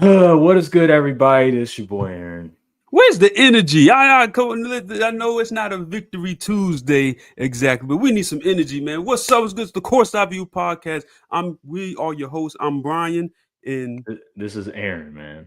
What is good, everybody? This your boy Aaron. Where's the energy? I know it's not a Victory Tuesday exactly, but we need some energy, man. What's up? It's good. It's the Courtside View podcast. We are your hosts. I'm Brian, and This is Aaron, man.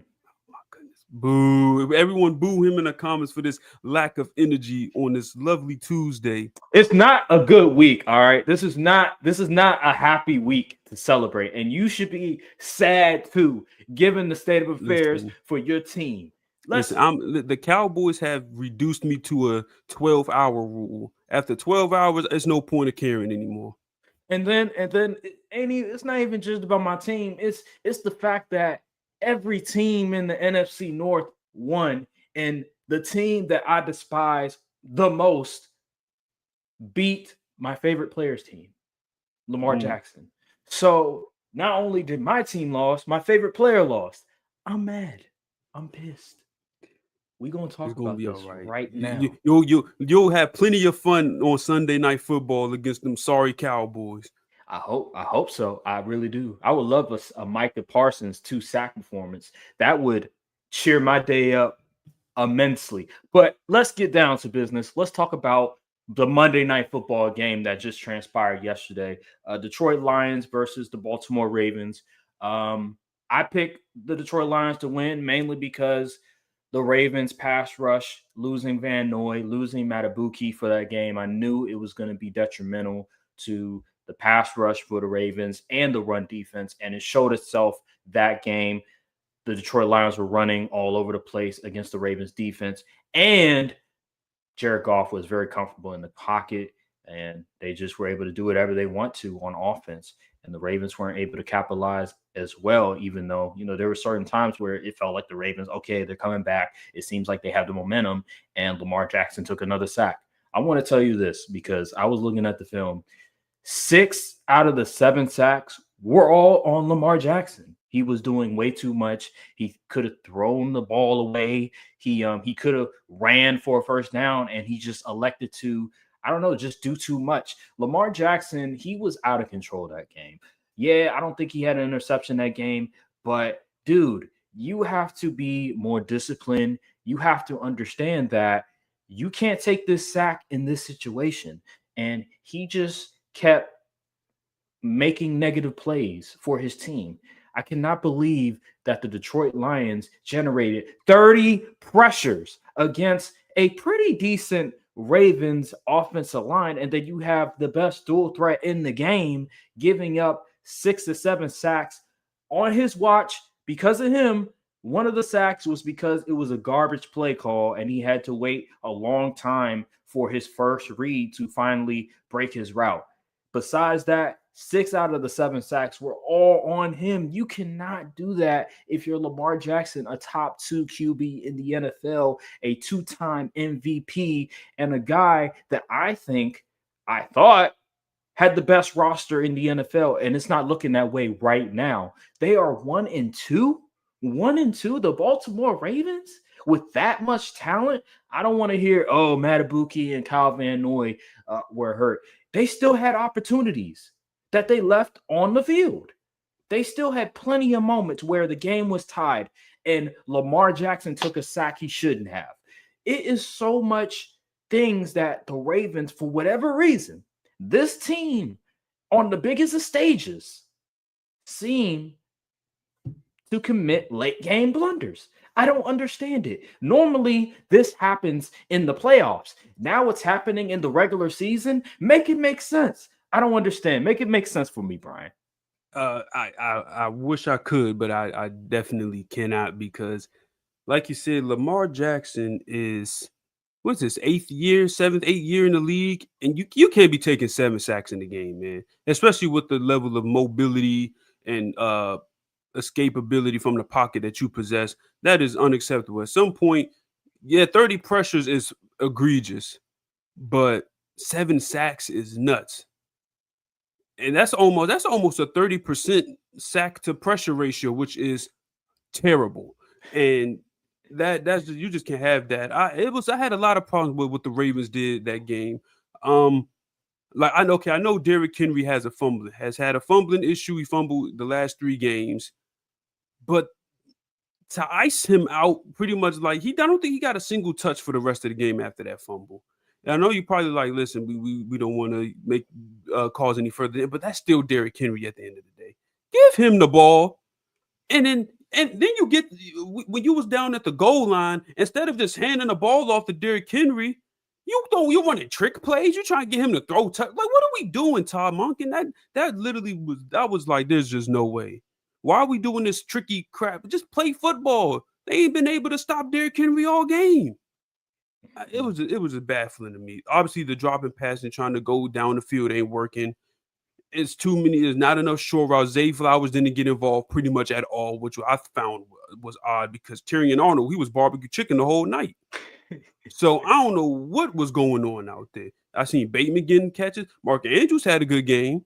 my goodness, boo! Everyone, boo him in the comments for this lack of energy on this lovely Tuesday. It's not a good week, all right. This is not a happy week to celebrate, and you should be sad too, given the state of affairs Listen, for your team. listen. Let's The Cowboys have reduced me to a 12-hour rule. After 12 hours, there's no point of caring anymore. and then it's not even just about my team. It's the fact that every team in the NFC North won, and the team that I despise the most beat my favorite player's team, Lamar Mm. Jackson. So not only did my team lost, my favorite player lost. I'm mad. I'm pissed. We're gonna It's talk gonna about be all this right. right You, now. you'll have plenty of fun on Sunday Night Football against them sorry Cowboys. I hope so. I really do. I would love a Micah Parsons 2 sack performance. That would cheer my day up immensely. But let's get down to business. Let's talk about the Monday Night Football game that just transpired yesterday. Detroit Lions versus the Baltimore Ravens. I picked the Detroit Lions to win mainly because the Ravens pass rush, losing Van Noy, losing Matabuki for that game. I knew it was going to be detrimental to the pass rush for the Ravens and the run defense, and it showed itself that game. The Detroit Lions were running all over the place against the Ravens defense, and Jared Goff was very comfortable in the pocket, and they just were able to do whatever they want to on offense. And the Ravens weren't able to capitalize as well, even though, there were certain times where it felt like the Ravens, okay, they're coming back. It seems like they have the momentum, and Lamar Jackson took another sack. I want to tell you this because I was looking at the film. 6 out of the 7 sacks were all on Lamar Jackson. He was doing way too much. He could have thrown the ball away. He could have ran for a first down, and he just elected to, I don't know, just do too much. Lamar Jackson, he was out of control that game. Yeah, I don't think he had an interception that game, but dude, you have to be more disciplined. You have to understand that you can't take this sack in this situation. And he just kept making negative plays for his team. I cannot believe that the Detroit Lions generated 30 pressures against a pretty decent Ravens offensive line, and then you have the best dual threat in the game giving up 6 to 7 sacks on his watch because of him. One of the sacks was because it was a garbage play call, and he had to wait a long time for his first read to finally break his route. Besides that, 6 out of the 7 sacks were all on him. You cannot do that if you're Lamar Jackson, a top 2 QB in the NFL, a 2-time MVP, and a guy that I thought had the best roster in the NFL, and it's not looking that way right now. They are 1-2, 1-2. The Baltimore Ravens with that much talent. I don't want to hear, oh, Matabuki and Kyle Van Noy were hurt. They still had opportunities that they left on the field. They still had plenty of moments where the game was tied and Lamar Jackson took a sack he shouldn't have. It is so much things that the Ravens, for whatever reason, this team on the biggest of stages seem to commit late game blunders. I don't understand it. Normally, this happens in the playoffs. Now it's happening in the regular season. Make it make sense. I don't understand. Make it make sense for me, Brian. I wish I could, but I definitely cannot because, like you said, Lamar Jackson is what's this 8th year, 8th year in the league, and you can't be taking 7 sacks in the game, man. Especially with the level of mobility and escapability from the pocket that you possess. That is unacceptable. At some point, yeah, 30 pressures is egregious, but 7 sacks is nuts. And that's almost a 30% sack to pressure ratio, which is terrible. And that's just, you just can't have that. I had a lot of problems with what the Ravens did that game. Um, like I know Derrick Henry has had a fumbling issue. He fumbled the last 3 games, but to ice him out pretty much like I don't think he got a single touch for the rest of the game after that fumble. And I know you probably like, listen, we don't want to make cause any further, but that's still Derrick Henry at the end of the day. Give him the ball, and then you get when you was down at the goal line, instead of just handing the ball off to Derrick Henry, you running trick plays. You trying to get him to throw. Like, what are we doing, Todd Monk? And that literally was like, there's just no way. Why are we doing this tricky crap? Just play football. They ain't been able to stop Derrick Henry all game. It was just baffling to me. Obviously, the dropping pass and trying to go down the field ain't working. It's too many. There's not enough short routes. Zay Flowers didn't get involved pretty much at all, which I found was odd because Tyrion Arnold, he was barbecue chicken the whole night. So I don't know what was going on out there. I seen Bateman getting catches. Mark Andrews had a good game,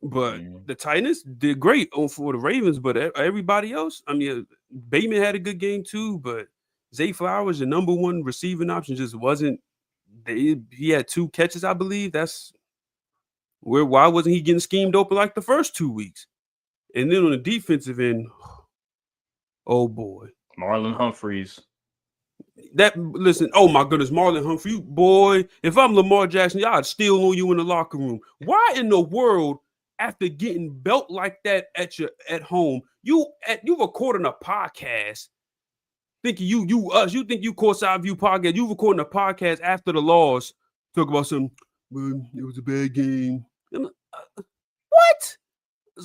but the Titans did great for the Ravens. But everybody else, I mean, Bateman had a good game too. But Zay Flowers, the number one receiving option, just wasn't. He had 2 catches, I believe. That's where. Why wasn't he getting schemed open like the first 2 weeks? And then on the defensive end, oh boy, Marlon Humphreys. Listen, oh my goodness, Marlon Humphrey, boy, if I'm Lamar Jackson, y'all, I'd steal on you in the locker room. Why in the world, after getting belt like that at home, you recording a podcast, thinking you think you Courtside View podcast, you recording a podcast after the loss, talk about some, it was a bad game. What?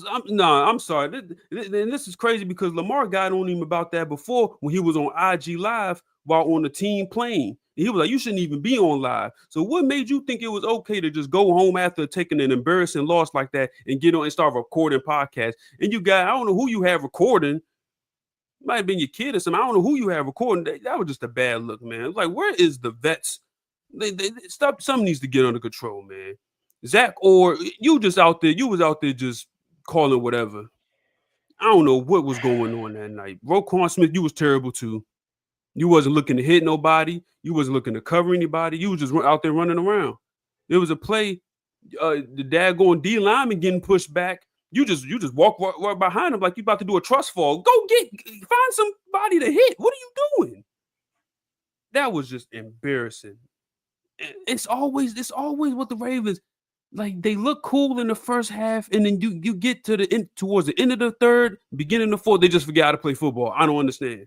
I'm sorry. And this is crazy because Lamar got on him about that before when he was on IG Live while on the team playing. And he was like, you shouldn't even be on live. So what made you think it was okay to just go home after taking an embarrassing loss like that and get on and start recording podcasts? And you got, I don't know who you have recording. It might have been your kid or something. I don't know who you have recording. That was just a bad look, man. Like, where is the vets? They stop. Something needs to get under control, man. Zach, or you was out there just calling whatever. I don't know what was going on that night. Roquan Smith, you was terrible too. You wasn't looking to hit nobody. You wasn't looking to cover anybody. You was just out there running around. There was a play, the daggone D lineman getting pushed back. You just walk right behind him like you about to do a trust fall. Go find somebody to hit. What are you doing? That was just embarrassing. It's always what the Ravens. Like, they look cool in the first half, and then you get to towards the end of the third, beginning of the fourth, they just forget how to play football. I don't understand.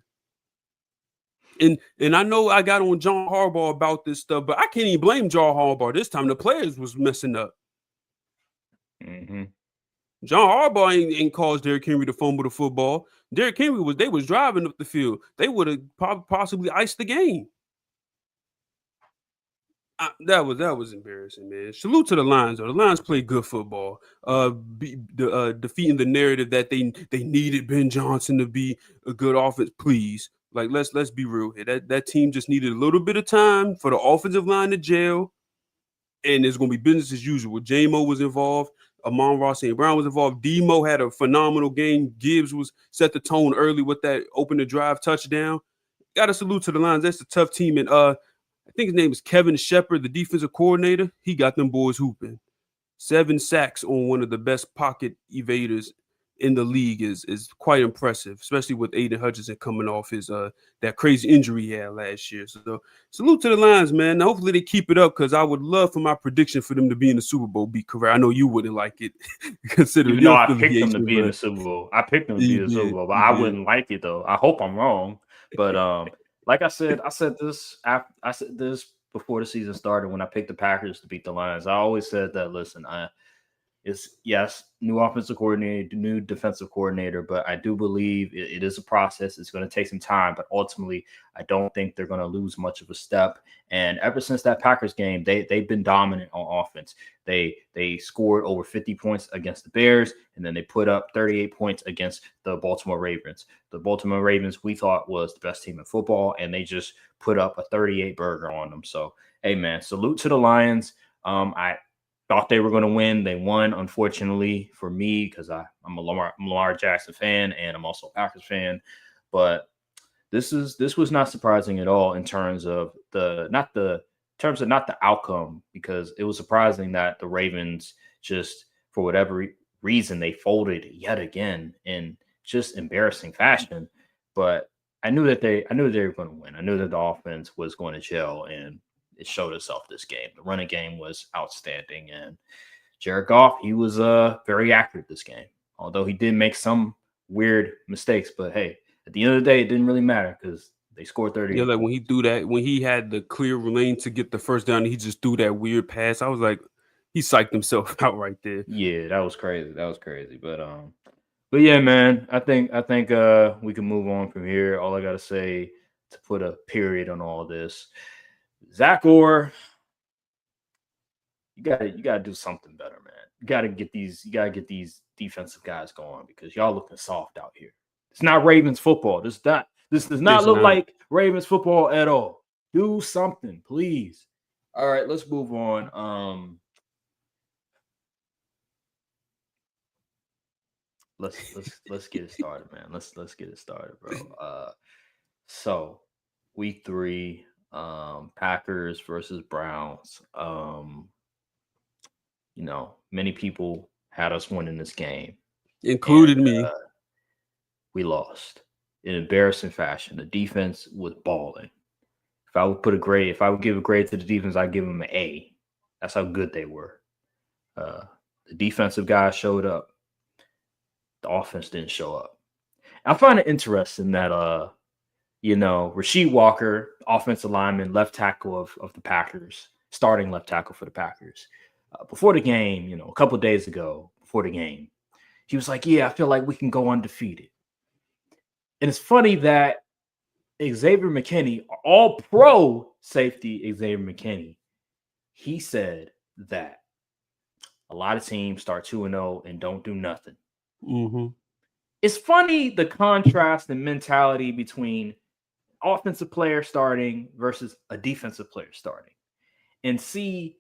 And I know I got on John Harbaugh about this stuff, but I can't even blame John Harbaugh this time. The players was messing up. Mm-hmm. John Harbaugh ain't caused Derrick Henry to fumble the football. Derrick Henry was driving up the field. They would have possibly iced the game. That was embarrassing, man. Salute to the Lions, though. The Lions play good football. Defeating the narrative that they needed Ben Johnson to be a good offense. Please, like let's be real here. That team just needed a little bit of time for the offensive line to gel, and it's gonna be business as usual. J-Mo was involved. Amon-Ra St. Brown was involved. Demo had a phenomenal game. Gibbs was set the tone early with that open the drive touchdown. Got to salute to the Lions. That's a tough team, and I think his name is Kevin Shepard, the defensive coordinator. He got them boys hooping. 7 sacks on one of the best pocket evaders in the league is quite impressive, especially with Aiden Hutchinson coming off his that crazy injury he had last year. So salute to the Lions, man. Now, hopefully they keep it up because I would love for my prediction for them to be in the Super Bowl be correct. I know you wouldn't like it, considering even though I picked them to be in the Super Bowl. I picked them to be in the Super Bowl, but I wouldn't like it though. I hope I'm wrong, but like I said this before the season started when I picked the Packers to beat the Lions. I always said that, listen, it's new offensive coordinator, new defensive coordinator, but I do believe it is a process. It's going to take some time, but ultimately, I don't think they're going to lose much of a step. And ever since that Packers game, they've been dominant on offense. They scored over 50 points against the Bears, and then they put up 38 points against the Baltimore Ravens. The Baltimore Ravens we thought was the best team in football, and they just put up a 38 burger on them. So, hey man, salute to the Lions. I thought they were going to win. They won, unfortunately, for me, because I'm a Lamar Jackson fan and I'm also a Packers fan. But this was not surprising at all in terms of not the outcome, because it was surprising that the Ravens just, for whatever reason, they folded yet again in just embarrassing fashion. but I knew that they were going to win. I knew that the offense was going to gel, and it showed itself this game. The running game was outstanding, and Jared Goff, he was very accurate this game, although he did make some weird mistakes. But hey, at the end of the day, it didn't really matter because they scored 30. Yeah, like when he threw that, when he had the clear lane to get the first down, he just threw that weird pass. I was like, he psyched himself out right there. Yeah, that was crazy. But yeah, man, I think we can move on from here. All I gotta say to put a period on all this, Zach Orr, you gotta do something better, man. You gotta get these defensive guys going because y'all looking soft out here. It's not Ravens football. This does not look like Ravens football at all. Do something, please. All right, let's move on. Let's get it started, man. Let's get it started, bro. So week 3, Packers versus Browns. Many people had us winning this game, included me. We lost in embarrassing fashion. The defense was balling. If I would give a grade to the defense, I'd give them an A. That's how good they were. The defensive guys showed up. The offense didn't show up. I find it interesting that Rasheed Walker, offensive lineman, left tackle of the Packers, starting left tackle for the Packers. Before the game, a couple of days ago, before the game, he was like, "Yeah, I feel like we can go undefeated." And it's funny that Xavier McKinney, all-pro safety Xavier McKinney, he said that a lot of teams start 2-0 and don't do nothing. Mm-hmm. It's funny the contrast and mentality between offensive player starting versus a defensive player starting, and see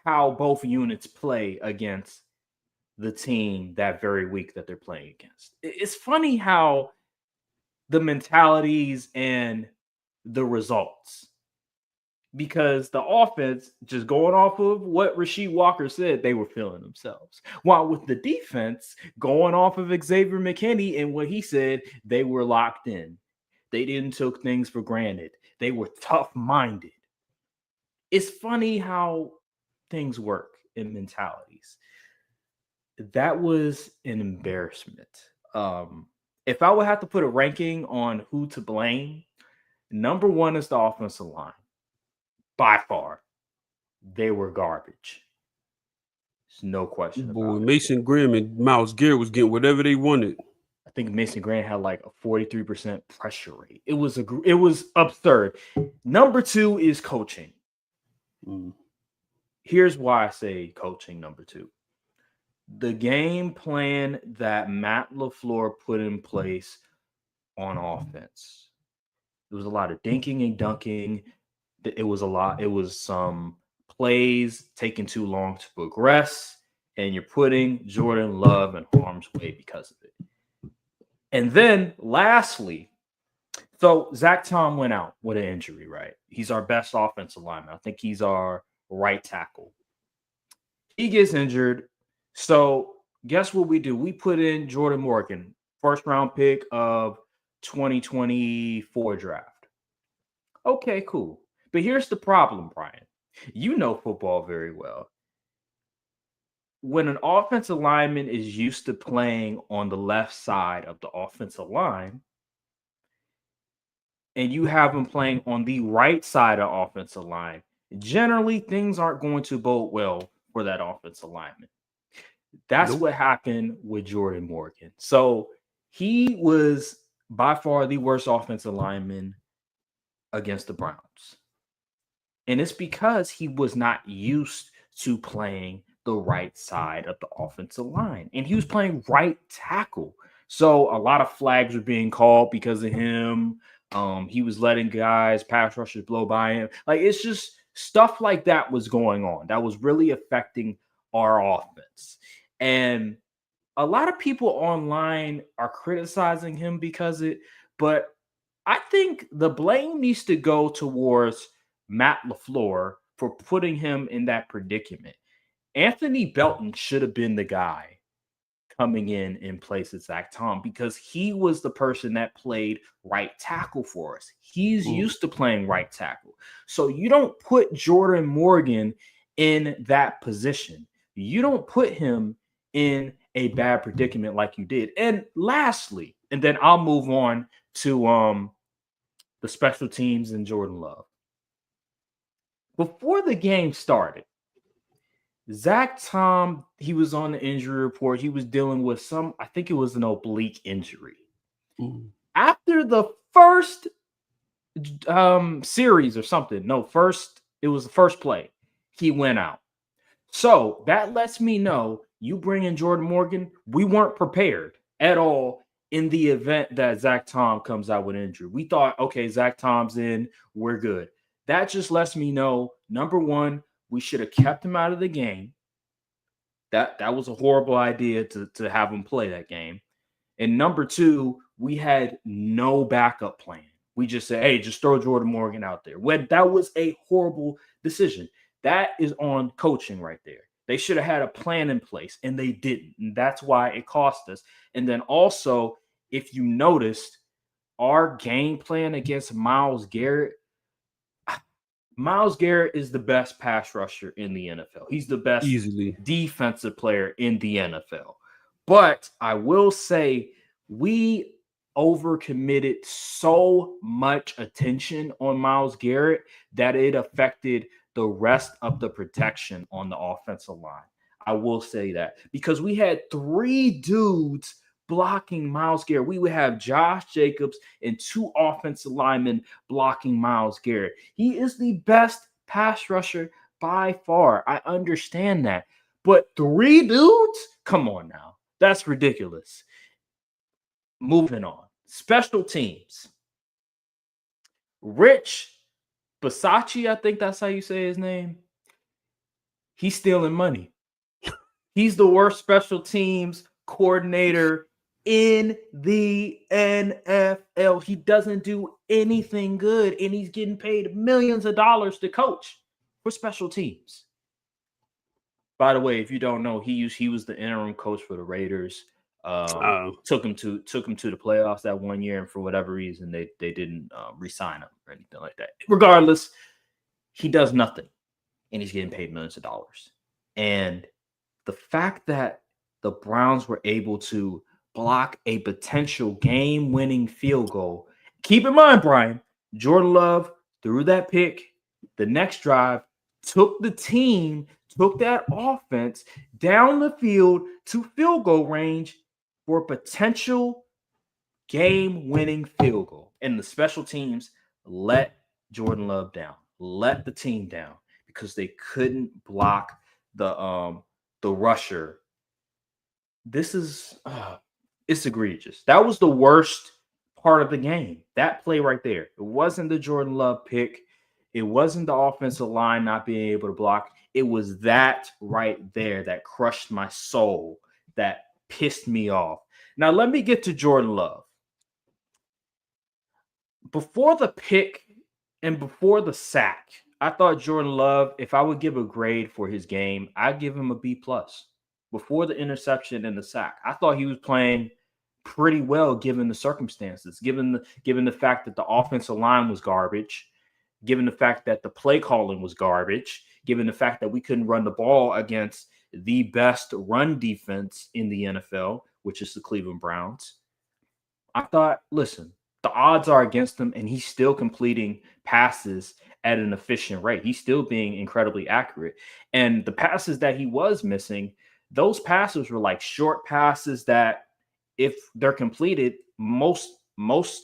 how both units play against the team that very week that they're playing against. It's funny how the mentalities and the results, because the offense, just going off of what Rasheed Walker said, they were feeling themselves. While with the defense, going off of Xavier McKinney and what he said, they were locked in. They didn't take things for granted. They were tough-minded. It's funny how things work in mentalities. That was an embarrassment. If I would have to put a ranking on who to blame, number 1 is the offensive line. By far, they were garbage. There's no question about it. Mason Graham and Myles Garrett was getting whatever they wanted. I think Mason Graham had like a 43% pressure rate. It was absurd. Number 2 is coaching. Here's why I say coaching, number 2. The game plan that Matt LaFleur put in place on offense. There was a lot of dinking and dunking. It was some plays taking too long to progress, and you're putting Jordan Love in harm's way because of it. And then lastly, so Zach Tom went out with an injury, right? He's our best offensive lineman. I think he's our right tackle. He gets injured. So guess what we do? We put in Jordan Morgan, first round pick of 2024 draft. Okay, cool. But here's the problem, Brian. You know football very well. When an offensive lineman is used to playing on the left side of the offensive line, and you have him playing on the right side of the offensive line, generally things aren't going to bode well for that offensive lineman. That's what happened with Jordan Morgan. So he was by far the worst offensive lineman against the Browns. And it's because he was not used to playing the right side of the offensive line. And he was playing right tackle. So a lot of flags were being called because of him. He was letting pass rushers blow by him. Like, it's just stuff like that was going on. That was really affecting our offense. And a lot of people online are criticizing him because of it. But I think the blame needs to go towards Matt LaFleur for putting him in that predicament. Anthony Belton should have been the guy coming in place of Zach Tom because he was the person that played right tackle for us. He's used to playing right tackle. So you don't put Jordan Morgan in that position. You don't put him in a bad predicament like you did. And lastly, and then I'll move on to the special teams and Jordan Love. Before the game started, Zach Tom, he was on the injury report. He was dealing with I think it was an oblique injury. After the first series or something, it was the first play, he went out. So that lets me know you bring in Jordan Morgan. We weren't prepared at all in the event that Zach Tom comes out with injury. We thought, okay, Zach Tom's in, we're good. That just lets me know, number one, we should have kept him out of the game. That was a horrible idea to have him play that game. And number two, we had no backup plan. We just said, hey, just throw Jordan Morgan out there. That was a horrible decision. That is on coaching right there. They should have had a plan in place, and they didn't. And that's why it cost us. And then also, if you noticed, our game plan against Myles Garrett is the best pass rusher in the NFL. He's the best defensive player in the NFL. But I will say we overcommitted so much attention on Myles Garrett that it affected the rest of the protection on the offensive line. I will say that because we had 3 dudes blocking Myles Garrett. We would have Josh Jacobs and 2 offensive linemen blocking Myles Garrett. He is the best pass rusher by far. I understand that. But 3 dudes? Come on now. That's ridiculous. Moving on. Special teams. Rich Bisaccia, I think that's how you say his name. He's stealing money. He's the worst special teams coordinator in the NFL. He doesn't do anything good, and he's getting paid millions of dollars to coach for special teams. By the way, if you don't know, he was the interim coach for the Raiders. Took him to the playoffs that one year, and for whatever reason, they didn't re-sign him or anything like that. Regardless, he does nothing, and he's getting paid millions of dollars. And the fact that the Browns were able to block a potential game-winning field goal. Keep in mind, Brian, Jordan Love threw that pick. The next drive took that offense down the field to field goal range for a potential game-winning field goal. And the special teams let Jordan Love down, let the team down because they couldn't block the rusher. This is it's egregious. That was the worst part of the game. That play right there. It wasn't the Jordan Love pick. It wasn't the offensive line not being able to block. It was that right there that crushed my soul, that pissed me off. Now, let me get to Jordan Love. Before the pick and before the sack, I thought Jordan Love, if I would give a grade for his game, I'd give him a B+. Before the interception and the sack, I thought he was playing pretty well given the circumstances, given the fact that the offensive line was garbage, given the fact that the play calling was garbage, given the fact that we couldn't run the ball against the best run defense in the NFL, which is the Cleveland Browns. I thought, listen, the odds are against him, and he's still completing passes at an efficient rate. He's still being incredibly accurate. And the passes that he was missing, those passes were like short passes that if they're completed, most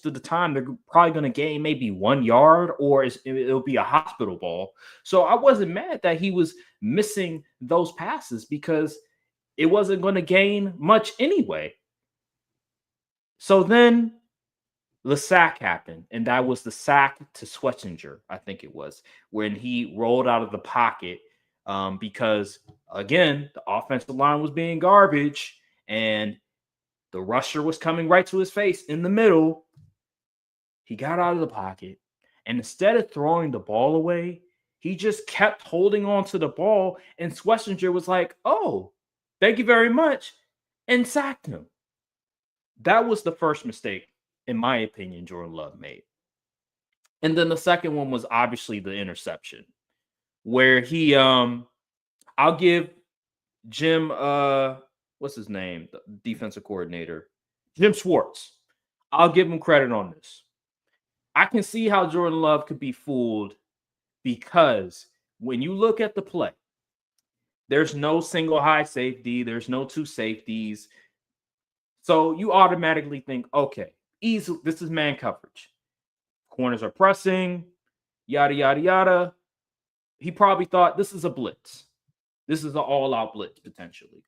of the time they're probably going to gain maybe 1 yard or it'll be a hospital ball. So I wasn't mad that he was missing those passes because it wasn't going to gain much anyway. So then the sack happened, and that was the sack to Schlesinger, I think it was, when he rolled out of the pocket because, again, the offensive line was being garbage, and the rusher was coming right to his face in the middle. He got out of the pocket, and instead of throwing the ball away, he just kept holding on to the ball, and Schlesinger was like, oh, thank you very much. and sacked him. That was the first mistake, in my opinion, Jordan Love made. And then the second one was obviously the interception, where I'll give Jim what's his name? The defensive coordinator, Jim Schwartz. I'll give him credit on this. I can see how Jordan Love could be fooled because when you look at the play, there's no single high safety, there's no two safeties. So you automatically think, okay, this is man coverage. Corners are pressing, yada, yada, yada. He probably thought this is a blitz. This is an all-out blitz, potentially.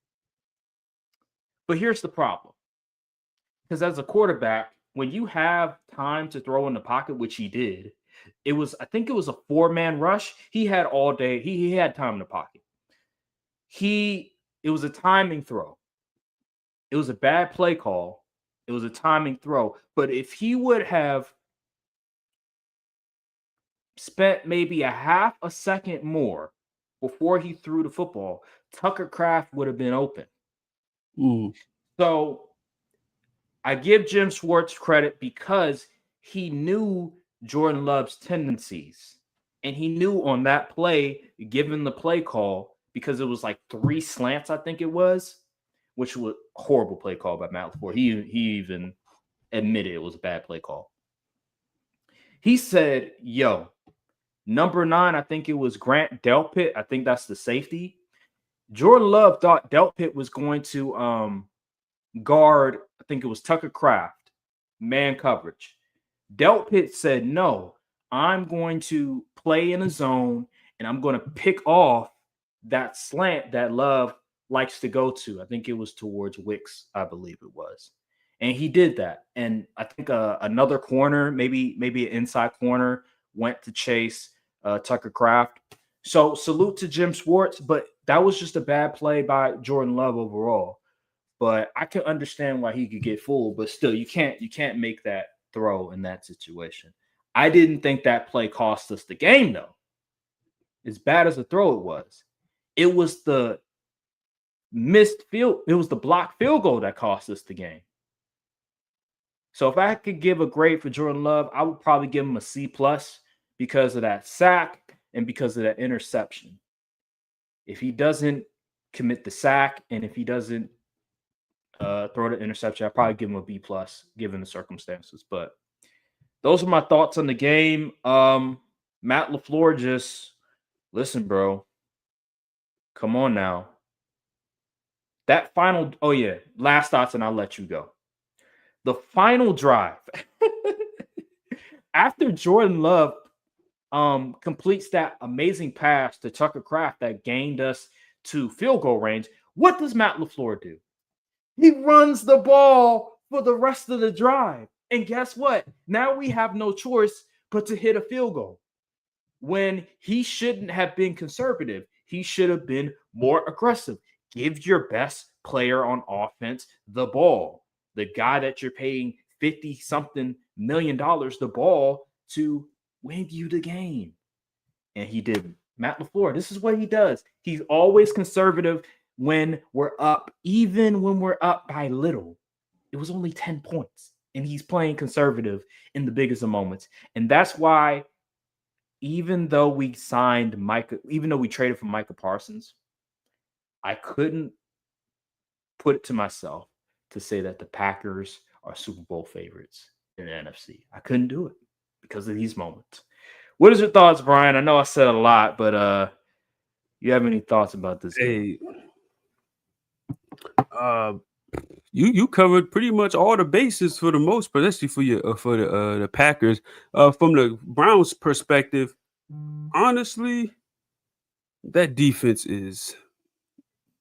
But here's the problem. Because as a quarterback, when you have time to throw in the pocket, which he did, I think it was a 4-man rush. He had all day. He had time in the pocket. It was a timing throw. It was a bad play call. It was a timing throw. But if he would have spent maybe a half a second more before he threw the football, Tucker Kraft would have been open. So I give Jim Schwartz credit because he knew Jordan Love's tendencies. And he knew on that play, given the play call, because it was like 3 slants, I think it was, which was a horrible play call by Matt LaFleur. He even admitted it was a bad play call. He said, yo, number 9, I think it was Grant Delpit. I think that's the safety. Jordan Love thought Delpit was going to guard, I think it was Tucker Kraft, man coverage. Delpit said, no, I'm going to play in a zone and I'm going to pick off that slant that Love likes to go to. I think it was towards Wicks, I believe it was. And he did that. And I think another corner, maybe an inside corner, went to chase Tucker Kraft. So salute to Jim Schwartz, but that was just a bad play by Jordan Love overall. But I can understand why he could get fooled, but still, you can't make that throw in that situation. I didn't think that play cost us the game, though. As bad as a throw it was the missed field. It was the blocked field goal that cost us the game. So if I could give a grade for Jordan Love, I would probably give him a C+ because of that sack and because of that interception. If he doesn't commit the sack and if he doesn't throw the interception, I'd probably give him a B+ given the circumstances. But those are my thoughts on the game. Matt LaFleur, just listen, bro. Come on now. That final, last thoughts and I'll let you go. The final drive, after Jordan Love completes that amazing pass to Tucker Kraft that gained us to field goal range, what does Matt LaFleur do? He runs the ball for the rest of the drive. And guess what? Now we have no choice but to hit a field goal. When he shouldn't have been conservative, he should have been more aggressive. Give your best player on offense the ball. The guy that you're paying $50-something million the ball to win you the game. And he didn't. Matt LaFleur, this is what he does. He's always conservative when we're up, even when we're up by little. It was only 10 points. And he's playing conservative in the biggest of moments. And that's why even though we traded for Micah Parsons, I couldn't put it to myself to say that the Packers are Super Bowl favorites in the NFC. I couldn't do it because of these moments. What is your thoughts, Brian? I know I said a lot, but you have any thoughts about this game? You covered pretty much all the bases for the most part, especially for the Packers. From the Browns' perspective, honestly, that defense is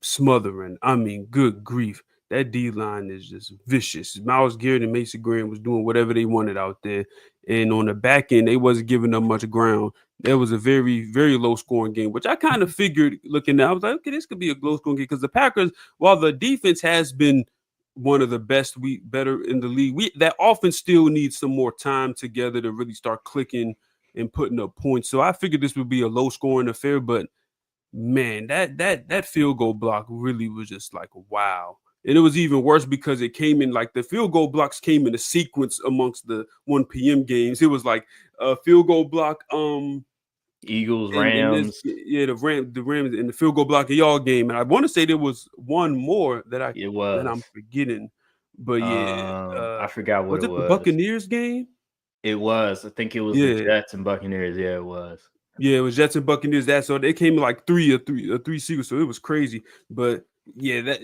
smothering. I mean, good grief. That D-line is just vicious. Myles Garrett and Mason Graham was doing whatever they wanted out there. And on the back end, they wasn't giving up much ground. There was a very, very low-scoring game, which I kind of figured looking at. I was like, okay, this could be a low-scoring game because the Packers, while the defense has been one of the better in the league, that offense still needs some more time together to really start clicking and putting up points. So I figured this would be a low-scoring affair, but man, that field goal block really was just like, wow. And it was even worse because it came in like the field goal blocks came in a sequence amongst the 1 p.m. games. It was like a field goal block, Eagles, and this, Rams. yeah, the Rams in the field goal block of y'all game. And I want to say there was one more It that I'm was. forgetting. But yeah, I forgot what was it it the was. Buccaneers game? It was. I think it was the Yeah. Jets and Buccaneers. Yeah, it was. Yeah, it was Jets and Buccaneers. That so they came in like three sequence, so it was crazy. But yeah,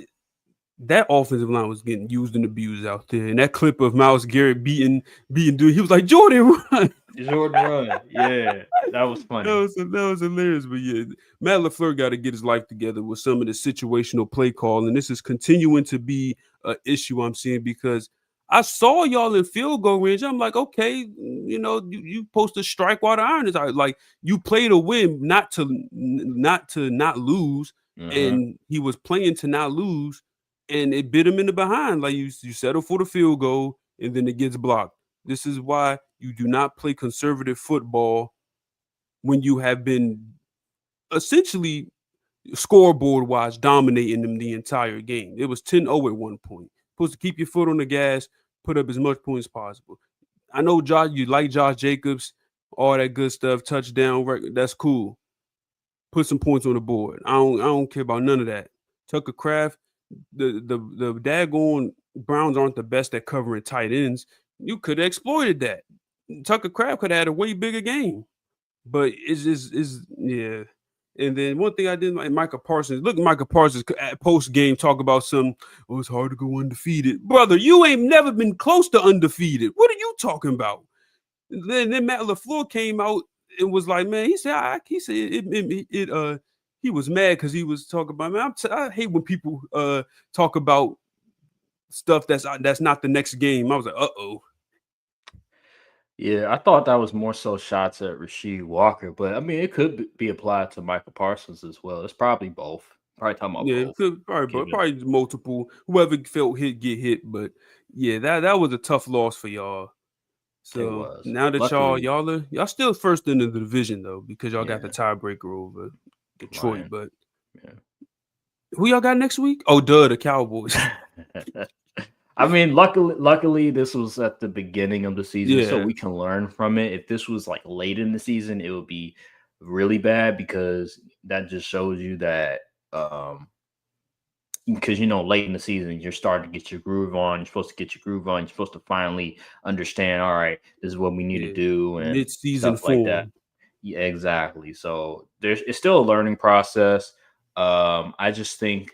that offensive line was getting used and abused out there. And that clip of Myles Garrett beating dude, he was like, Jordan, run. Jordan Run. Yeah, that was funny. That was hilarious. But yeah, Matt LaFleur got to get his life together with some of the situational play call. And this is continuing to be an issue I'm seeing because I saw y'all in field goal range. I'm like, okay, you supposed to strike while the iron is out. Like you play to win, not to not lose. Uh-huh. And he was playing to not lose, and it bit him in the behind. Like you settle for the field goal, and then it gets blocked. This is why you do not play conservative football when you have been essentially scoreboard wise dominating them the entire game. It was 10-0 at one point. Supposed to keep your foot on the gas, put up as much points as possible. I know Josh, you like Josh Jacobs, all that good stuff, touchdown record. That's cool. Put some points on the board. I don't care about none of that. Tucker Craft, the daggone Browns aren't the best at covering tight ends. You could have exploited that. Tucker Craft could have had a way bigger game. But it's just yeah. And then one thing I didn't like, Micah Parsons. Look, Micah Parsons at post game talk about it's hard to go undefeated. Brother, you ain't never been close to undefeated. What are you talking about? Then Matt LaFleur came out and was like, man, he said he was mad because he was talking about, man, I hate when people talk about stuff that's not the next game. I was like, uh-oh. Yeah, I thought that was more so shots at Rasheed Walker, but I mean, it could be applied to Michael Parsons as well. It's probably both. Probably talking about Yeah, both. Given probably multiple. Whoever felt hit get hit, but yeah, that was a tough loss for y'all. it So was. now that Luckily, y'all still first in the division though, because y'all got the yeah, tiebreaker over Detroit. Lions. But Yeah. who y'all got next week? Oh, the Cowboys. I mean, luckily, this was at the beginning of the season, so Yeah, we can learn from it. If this was like late in the season, it would be really bad because that just shows you that because late in the season you're starting to get your groove on. You're supposed to get your groove on. You're supposed to finally understand. All right, this is what we need to yeah. do and Mid-season stuff like that. form. Yeah, exactly. So it's still a learning process. I just think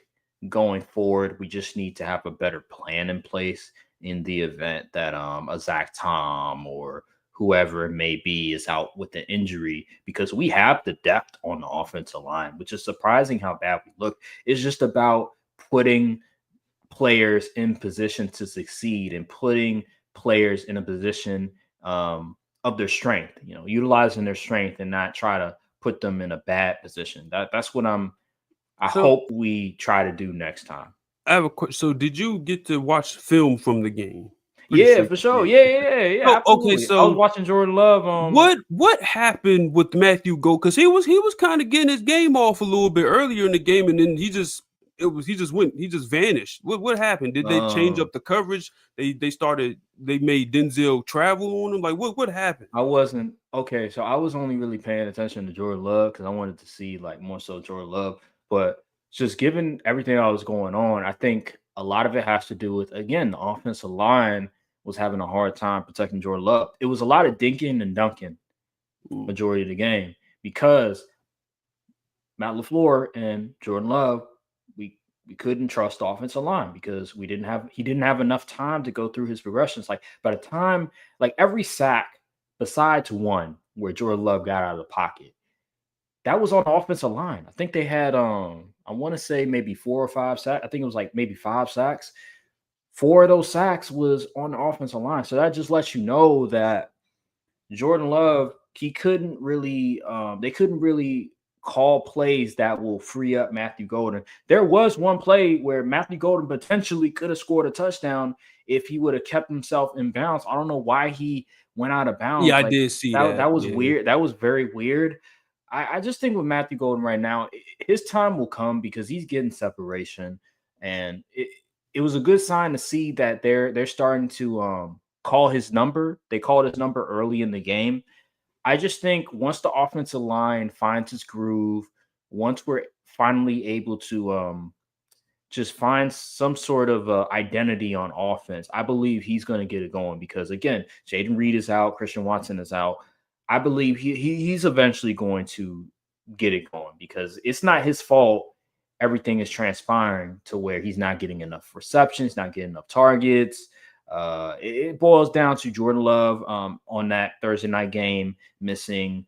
going forward, we just need to have a better plan in place in the event that a Zach Tom or whoever it may be is out with an injury because we have the depth on the offensive line, which is surprising how bad we look. It's just about putting players in position to succeed and putting players in a position of their strength, utilizing their strength and not try to put them in a bad position. That's what I So hope we try to do next time. I have a question. So did you get to watch film from the game? Pretty Yeah, sure for you sure. did. Yeah, Okay. yeah, yeah, So okay, absolutely. I was so watching Jordan Love. what happened with Matthew Go? Because he was kind of getting his game off a little bit earlier in the game, and then he just vanished. What happened? Did they change Um, up the coverage? They made Denzel travel on him. Like what happened? I wasn't okay. So I was only really paying attention to Jordan Love because I wanted to see like more so Jordan Love. But just given everything that was going on, I think a lot of it has to do with again the offensive line was having a hard time protecting Jordan Love. It was a lot of dinking and dunking Mm. majority of the game because Matt LaFleur and Jordan Love, we couldn't trust the offensive line because he didn't have enough time to go through his progressions. Like by the time, like every sack besides one where Jordan Love got out of the pocket, that was on the offensive line. I think they had I want to say maybe 4 or 5 sacks. I think it was like maybe 5 sacks. 4 of those sacks was on the offensive line. So that just lets you know that Jordan Love, he couldn't really they couldn't really call plays that will free up Matthew Golden. There was one play where Matthew Golden potentially could have scored a touchdown if he would have kept himself in bounds. I don't know why he went out of Yeah, bounds. I Like did see that. that was Yeah. weird. That was very weird. I just think with Matthew Golden right now, his time will come because he's getting separation and it was a good sign to see that they're starting to call his number. They called his number early in the game. I just think once the offensive line finds its groove, once we're finally able to just find some sort of identity on offense, I believe he's going to get it going because again, Jaden Reed is out, Christian Watson is out. I believe he's eventually going to get it going because it's not his fault. Everything is transpiring to where he's not getting enough receptions, not getting enough targets. It boils down to Jordan Love on that Thursday night game missing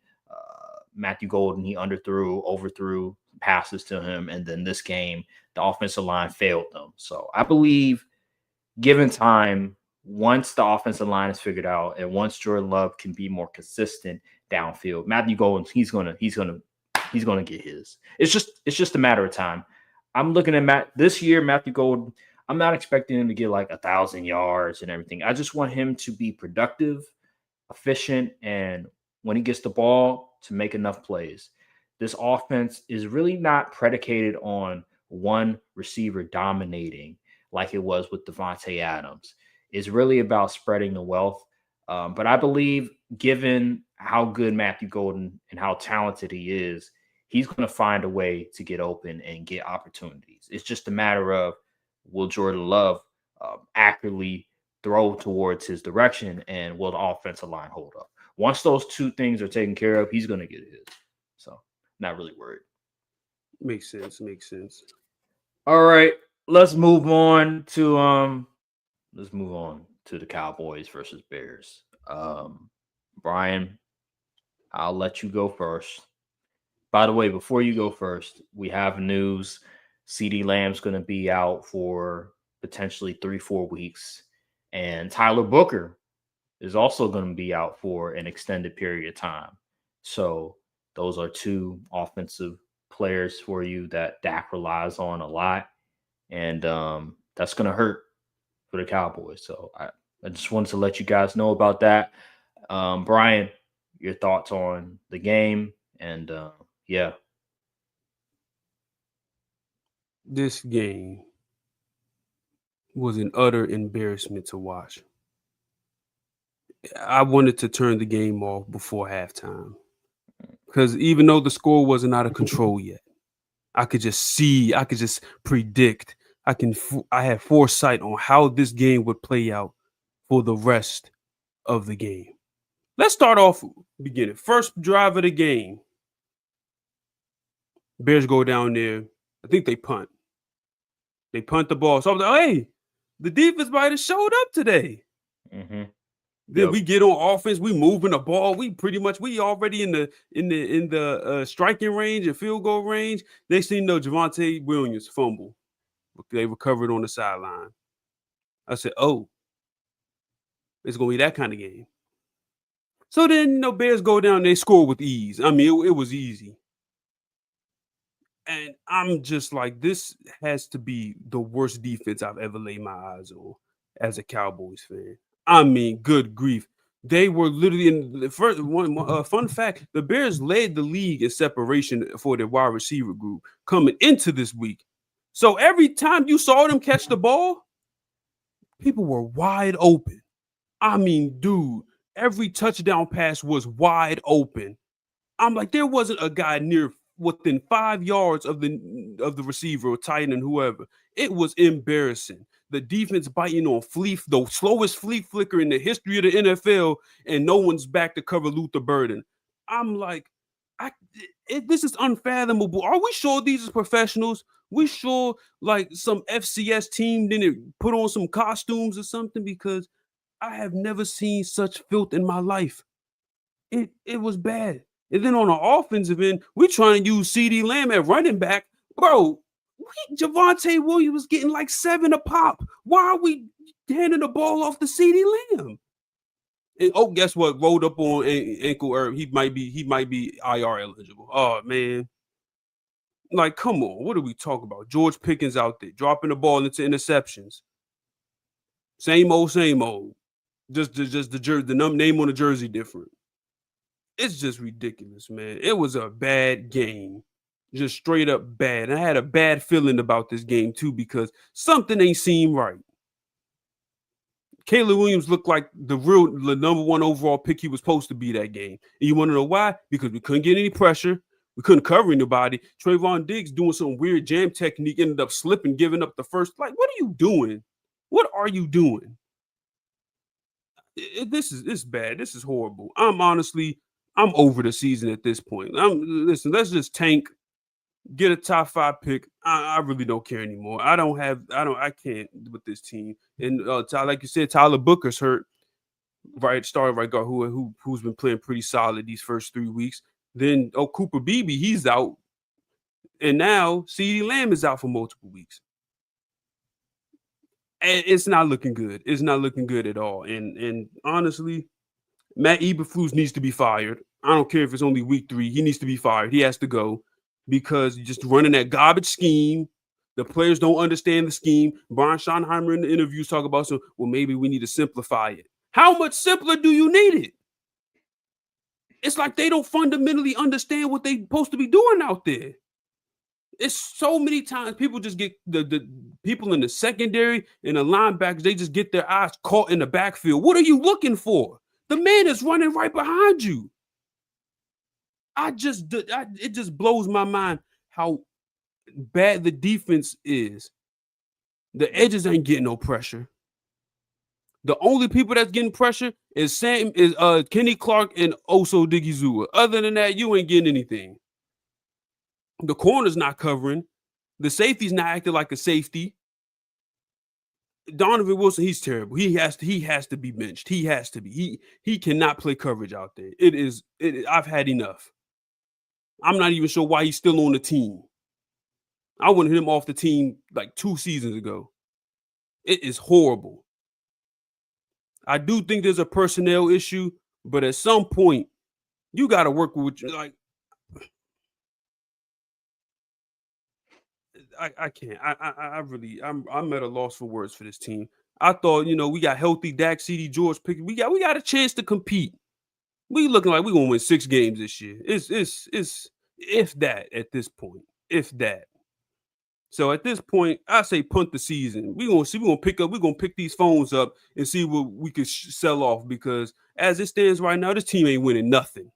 Matthew Golden. He underthrew, overthrew passes to him, and then this game the offensive line failed them. So I believe, given time, once the offensive line is figured out, and once Jordan Love can be more consistent downfield, Matthew Golden he's gonna get his. It's just a matter of time. I'm looking at this year, Matthew Golden. I'm not expecting him to get like 1,000 yards and everything. I just want him to be productive, efficient, and when he gets the ball, to make enough plays. This offense is really not predicated on one receiver dominating like it was with Devontae Adams. It's really about spreading the wealth. But I believe, given how good Matthew Golden and how talented he is, he's going to find a way to get open and get opportunities. It's just a matter of, will Jordan Love accurately throw towards his direction, and will the offensive line hold up? Once those two things are taken care of, he's going to get his. So, not really worried. Makes sense. Makes sense. All right, let's move on to the Cowboys versus Bears. Brian, I'll let you go first. By the way, before you go first, we have news. CeeDee Lamb's going to be out for potentially 3-4 weeks, and Tyler Booker is also going to be out for an extended period of time. So those are two offensive players for you that Dak relies on a lot, and that's going to hurt for the Cowboys. So I just wanted to let you guys know about that. Brian, your thoughts on the game, and yeah. This game was an utter embarrassment to watch. I wanted to turn the game off before halftime because even though the score wasn't out of control yet, I could just see, I could just predict, I had foresight on how this game would play out for the rest of the game. Let's start off beginning. First drive of the game. Bears go down there. I think they punt. They punt the ball. So I was like, hey, the defense might have showed up today. Mm-hmm. Then we get on offense. We moving the ball. We already in the striking range and field goal range. Next thing you know, Javonte Williams fumble. They recovered on the sideline. I said, oh, it's gonna be that kind of game. So then, Bears go down. They score with ease. I mean, it was easy. And I'm just like, this has to be the worst defense I've ever laid my eyes on as a Cowboys fan. I mean, good grief. They were literally in the first one. Fun fact, the Bears led the league in separation for their wide receiver group coming into this week. So every time you saw them catch the ball, people were wide open. I mean, dude, every touchdown pass was wide open. I'm like, there wasn't a guy within 5 yards of the receiver or tight end, whoever. It was embarrassing. The defense biting on the slowest flea flicker in the history of the NFL, and no one's back to cover Luther Burden. I'm like, this is unfathomable. Are we sure these are professionals? We sure like some FCS team didn't put on some costumes or something? Because I have never seen such filth in my life. It was bad. And then on the offensive end, we trying to use CeeDee Lamb at running back. Bro, Javonte Williams was getting like 7 a pop. Why are we handing the ball off to CeeDee Lamb? And guess what? Rolled up on ankle herb. He might be IR eligible. Oh man. Like, come on. What are we talking about? George Pickens out there dropping the ball into interceptions. Same old. Just the name on the jersey different. It's just ridiculous, man. It was a bad game. just straight up bad. And I had a bad feeling about this game too because something ain't seem right. Caleb Williams looked like the number one overall pick he was supposed to be that game. And you want to know why? Because we couldn't get any pressure. We couldn't cover anybody. Trayvon Diggs doing some weird jam technique, ended up slipping, giving up the first. Like, what are you doing? What are you doing? This is bad. This is horrible. I'm over the season at this point. Listen, let's just tank, get a top 5 pick. I really don't care anymore. I can't with this team. And like you said, Tyler Booker's hurt. Right, starting right guard who's been playing pretty solid these first 3 weeks. Then Cooper Beebe, he's out. And now CeeDee Lamb is out for multiple weeks. And it's not looking good. It's not looking good at all. And honestly, Matt Eberflus needs to be fired. I don't care if it's only week 3. He needs to be fired. He has to go because you're just running that garbage scheme. The players don't understand the scheme. Brian Schottenheimer in the interviews talk about, maybe we need to simplify it. How much simpler do you need it? It's like they don't fundamentally understand what they're supposed to be doing out there. It's so many times people just get the people in the secondary and the linebackers, they just get their eyes caught in the backfield. What are you looking for? The man is running right behind you. It just blows my mind how bad the defense is. The edges ain't getting no pressure. The only people that's getting pressure is Kenny Clark and Oso Digizua. Other than that, you ain't getting anything. The corner's not covering. The safety's not acting like a safety. Donovan Wilson, he's terrible. He has to be benched. He has to be. He cannot play coverage out there. I've had enough. I'm not even sure why he's still on the team. I wanted him off the team like 2 seasons ago. It is horrible. I do think there's a personnel issue, but at some point, you got to work with I can't. I'm at a loss for words for this team. I thought, we got healthy Dak, CD George picking. We got a chance to compete. We looking like we're gonna win 6 games this year. It's if that at this point, if that. So at this point, I say punt the season. We're gonna pick these phones up and see what we could sell off, because as it stands right now, this team ain't winning nothing.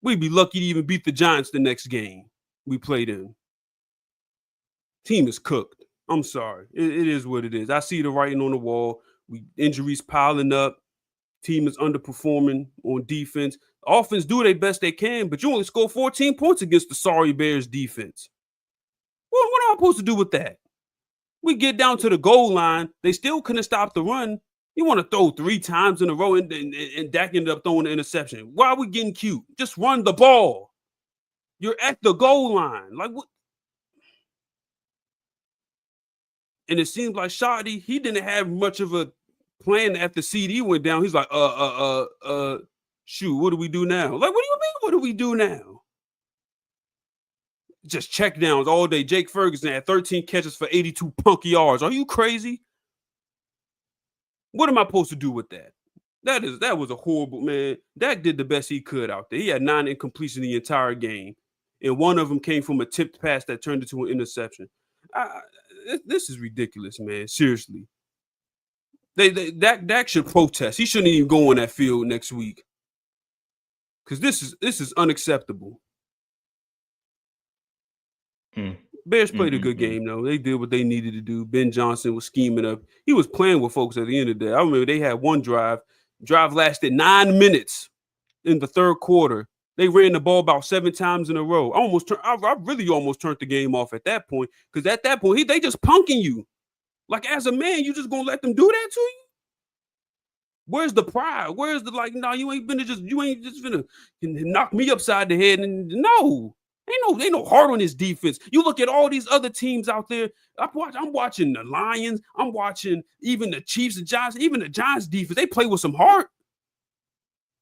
We'd be lucky to even beat the Giants the next game we played in. Team is cooked. I'm sorry. It is what it is. I see the writing on the wall. Injuries piling up. Team is underperforming on defense. Offense do their best they can, but you only score 14 points against the sorry Bears defense. What am I supposed to do with that? We get down to the goal line. They still couldn't stop the run. You want to throw 3 times in a row and Dak ended up throwing an interception. Why are we getting cute? Just run the ball. You're at the goal line. Like what? And it seems like Shotty, he didn't have much of a plan after CD went down. He's like, shoot, what do we do now? Like, what do you mean? What do we do now? Just check downs all day. Jake Ferguson had 13 catches for 82 punk yards. Are you crazy? What am I supposed to do with that? That was a horrible, man. Dak did the best he could out there. He had 9 incompletions the entire game, and one of them came from a tipped pass that turned into an interception. This is ridiculous, man. Seriously. Dak should protest. He shouldn't even go on that field next week, because this is unacceptable. Bears played a good game, though. They did what they needed to do. Ben Johnson was scheming up. He was playing with folks at the end of the day. I remember they had one drive. Drive lasted 9 minutes in the third quarter. They ran the ball about 7 times in a row. I really almost turned the game off at that point, because at that point, they just punking you. Like, as a man, you just gonna let them do that to you? Where's the pride? Where's the you ain't just gonna knock me upside the head? And no. Ain't no heart on this defense. You look at all these other teams out there. I'm watching the Lions. I'm watching even the Chiefs and Giants. Even the Giants defense, they play with some heart.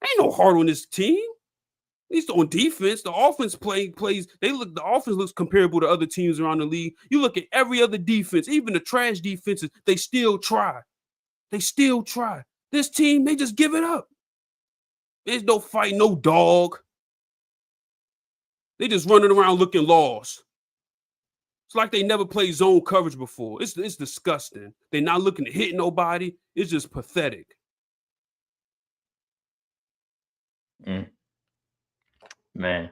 Ain't no heart on this team. At least on defense, the offense plays. The offense looks comparable to other teams around the league. You look at every other defense, even the trash defenses, they still try. This team, they just give it up. There's no fight, no dog. They just running around looking lost. It's like they never played zone coverage before. It's disgusting. They're not looking to hit nobody. It's just pathetic. Man.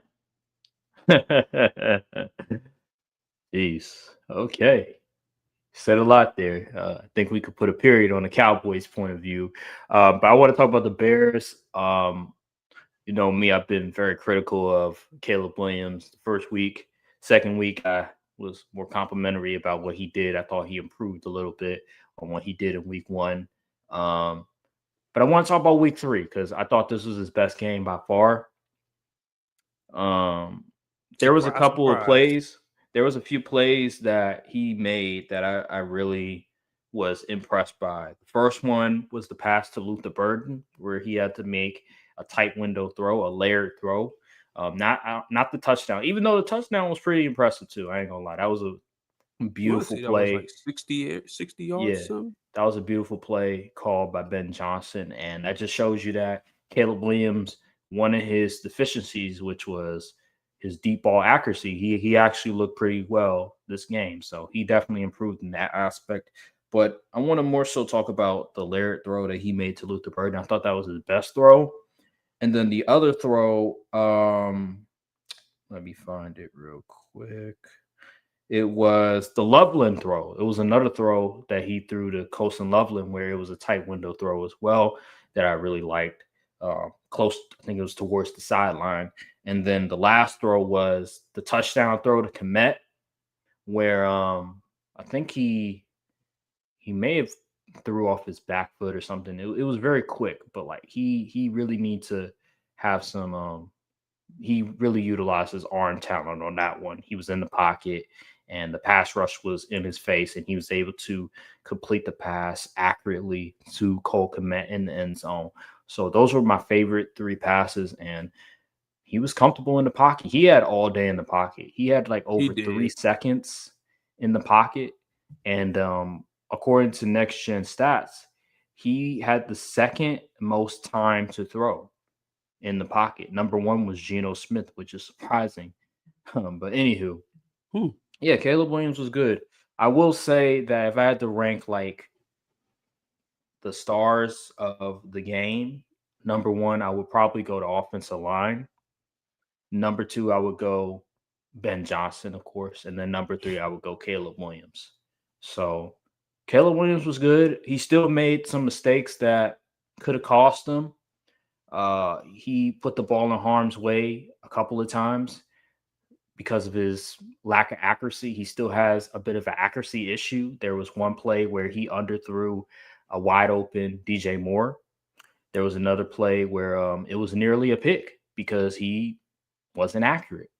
Jeez. Okay. Said a lot there. I think we could put a period on the Cowboys' point of view. But I want to talk about the Bears. You know me, I've been very critical of Caleb Williams the first week. Second week, I was more complimentary about what he did. I thought he improved a little bit on what he did in week one. But I want to talk about week three because I thought this was his best game by far. There was a Surprise, couple of surprise. plays. There was a few plays that he made that I really was impressed by. The first one was the pass to Luther Burden, where he had to make a tight window throw, a layered throw. Not the touchdown, even though the touchdown was pretty impressive too. I ain't gonna lie, that was a I want to beautiful say that was like play. 60 yards or Yeah, something. that was a beautiful play called by Ben Johnson, and that just shows you that Caleb Williams, one of his deficiencies, which was his deep ball accuracy, he actually looked pretty well this game. So he definitely improved in that aspect. But I want to more so talk about the layered throw that he made to Luther Burden. I thought that was his best throw. And then the other throw, let me find it real quick. It was the Loveland throw. It was another throw that he threw to Colson Loveland where it was a tight window throw as well that I really liked. Close, I think it was towards the sideline. And then the last throw was the touchdown throw to Komet, where I think he may have threw off his back foot or something. It was very quick, but like he really needs to have some he really utilized his arm talent on that one. He was in the pocket and the pass rush was in his face, and he was able to complete the pass accurately to Cole Kmet in the end zone. So those were my favorite three passes, and he was comfortable in the pocket. He had all day in the pocket. He had like He over 3 did. seconds in the pocket. And according to Next Gen Stats, he had the second most time to throw in the pocket. Number one was Geno Smith, which is surprising. But anywho, yeah, Caleb Williams was good. I will say that if I had to rank like the stars of the game, number one, I would probably go to offensive line. Number two, I would go Ben Johnson, of course. And then number three, I would go Caleb Williams. So Caleb Williams was good. He still made some mistakes that could have cost him. He put the ball in harm's way a couple of times because of his lack of accuracy. He still has a bit of an accuracy issue. There was one play where he underthrew a wide open DJ Moore. There was another play where it was nearly a pick because he wasn't accurate.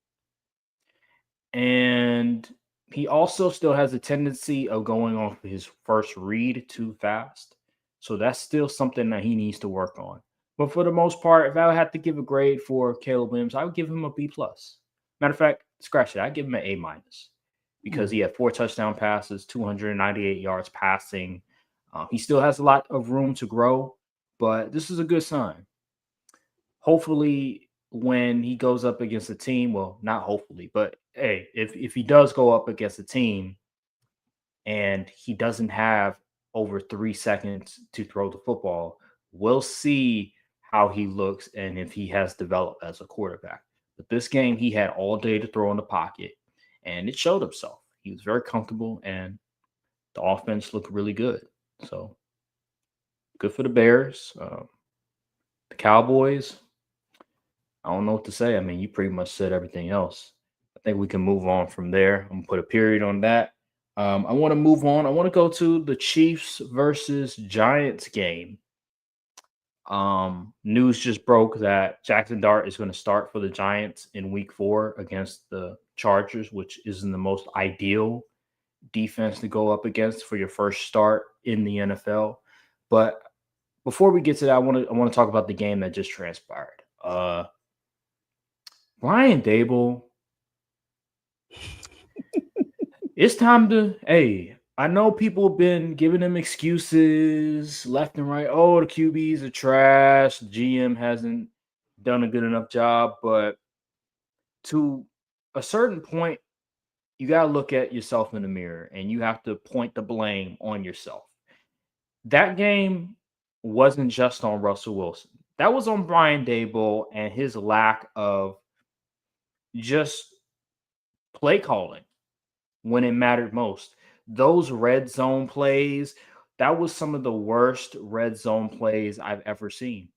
And he also still has a tendency of going off his first read too fast. So that's still something that he needs to work on. But for the most part, if I had to give a grade for Caleb Williams, I would give him a B plus. Matter of fact, scratch it. I'd give him an A minus because he had 4 touchdown passes, 298 yards passing. He still has a lot of room to grow, but this is a good sign. Hopefully, when he goes up against a team, well, not hopefully, but hey, if he does go up against a team and he doesn't have over 3 seconds to throw the football, we'll see how he looks and if he has developed as a quarterback. But this game, he had all day to throw in the pocket, and it showed himself. He was very comfortable, and the offense looked really good. So good for the Bears. The Cowboys, I don't know what to say. I mean, you pretty much said everything else. I think we can move on from there. I'm gonna put a period on that. I want to move on. I want to go to the Chiefs versus Giants game. News just broke that Jackson Dart is going to start for the Giants in week 4 against the Chargers, which isn't the most ideal defense to go up against for your first start in the NFL. But before we get to that, I want to talk about the game that just transpired. Brian Dable, it's time to, hey, I know people have been giving him excuses left and right. Oh, the QBs are trash. The GM hasn't done a good enough job. But to a certain point, you got to look at yourself in the mirror and you have to point the blame on yourself. That game wasn't just on Russell Wilson. That was on Brian Daboll and his lack of just play calling when it mattered most. Those red zone plays, that was some of the worst red zone plays I've ever seen.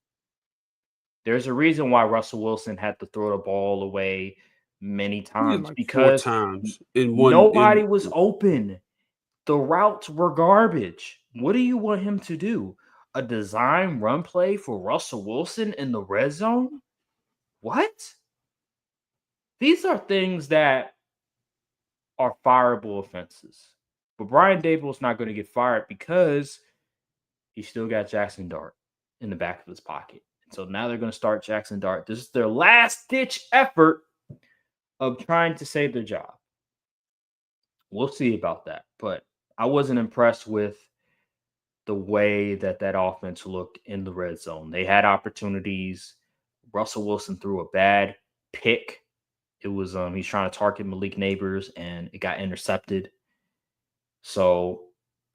There's a reason why Russell Wilson had to throw the ball away many Yeah, times like 4 because times in one nobody in was open. The routes were garbage. What do you want him to do? A design run play for Russell Wilson in the red zone? What? These are things that are fireable offenses. But Brian Daboll's not going to get fired because he still got Jackson Dart in the back of his pocket. And so now they're going to start Jackson Dart. This is their last ditch effort of trying to save their job. We'll see about that. But I wasn't impressed with the way that offense looked in the red zone. They had opportunities. Russell Wilson threw a bad pick. It was he's trying to target Malik Neighbors and it got intercepted. So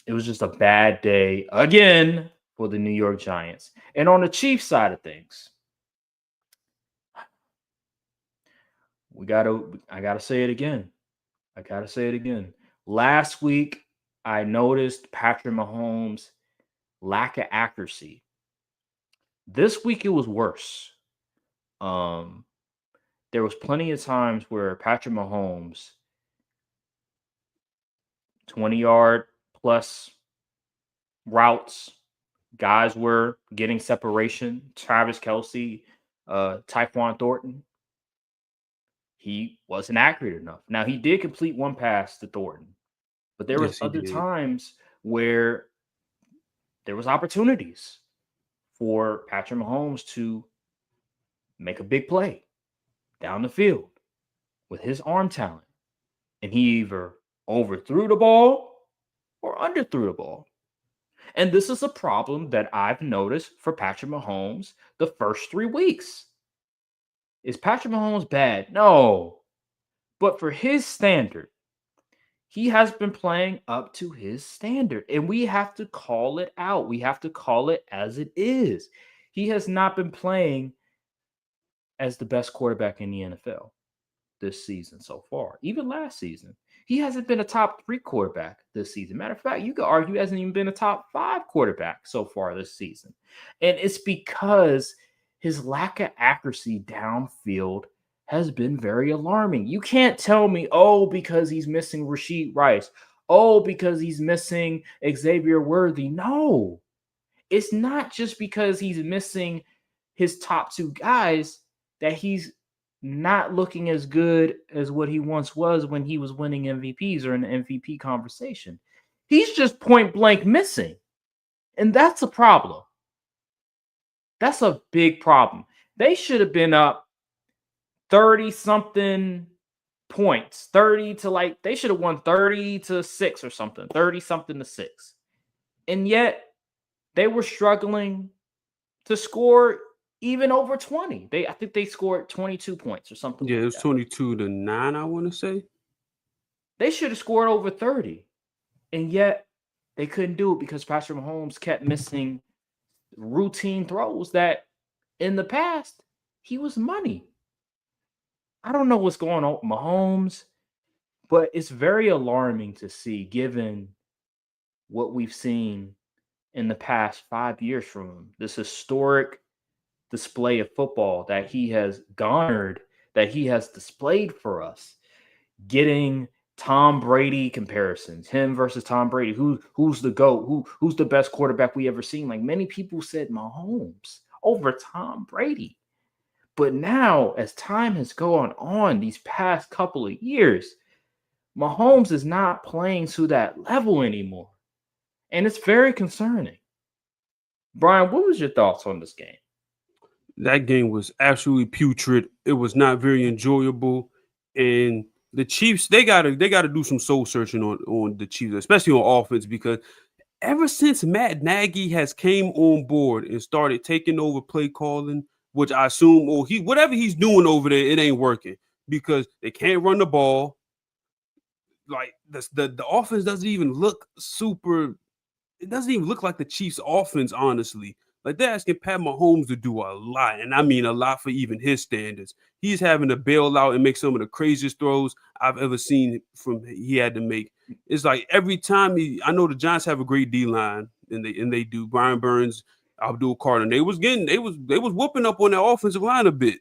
it was just a bad day again for the New York Giants. And on the Chiefs side of things, I gotta say it again. Last week, I noticed Patrick Mahomes' lack of accuracy. This week it was worse. There was plenty of times where Patrick Mahomes 20-yard plus routes, guys were getting separation. Travis Kelce, Tyquan Thornton, he wasn't accurate enough. Now, he did complete one pass to Thornton, but there was other times where there was opportunities for Patrick Mahomes to make a big play down the field with his arm talent. And he either overthrew the ball or underthrew the ball. And this is a problem that I've noticed for Patrick Mahomes the first 3 weeks. Is Patrick Mahomes bad? No. But for his standard, he has been playing up to his standard. And we have to call it out. We have to call it as it is. He has not been playing as the best quarterback in the NFL this season so far. Even last season, he hasn't been a top 3 quarterback this season. Matter of fact, you could argue he hasn't even been a top 5 quarterback so far this season. And it's because his lack of accuracy downfield has been very alarming. You can't tell me, because he's missing Rashid Rice. Because he's missing Xavier Worthy. No, it's not just because he's missing his top 2 guys that he's not looking as good as what he once was when he was winning MVPs or in the MVP conversation. He's just point blank missing. And that's a problem. That's a big problem. They should have been up 30 something points, 30 to they should have won 30-6 or something, 30 something to 6. And yet they were struggling to score even over 20. I think they scored 22 points or something. Yeah, it was 22-9, I want to say. They should have scored over 30. And yet they couldn't do it because Patrick Mahomes kept missing routine throws that in the past he was money. I don't know what's going on with Mahomes, but it's very alarming to see given what we've seen in the past 5 years from him. This historic display of football that he has garnered, that he has displayed for us, getting Tom Brady comparisons, him versus Tom Brady. Who's the GOAT? Who's the best quarterback we ever seen? Like many people said Mahomes over Tom Brady. But now, as time has gone on these past couple of years, Mahomes is not playing to that level anymore. And it's very concerning. Brian, what was your thoughts on this game? That game was absolutely putrid. It was not very enjoyable. And the Chiefs, they gotta do some soul searching on the Chiefs, especially on offense, because ever since Matt Nagy has came on board and started taking over play calling, which I assume, whatever he's doing over there, it ain't working. because they can't run the ball. Like the offense doesn't even look super. It doesn't even look like the Chiefs' offense, honestly. Like they're asking Pat Mahomes to do a lot, and I mean a lot for even his standards. He's having to bail out and make some of the craziest throws I've ever seen from he had to make. It's like every time I know the Giants have a great D line, and they do. Brian Burns, Abdul Carter, they was whooping up on their offensive line a bit.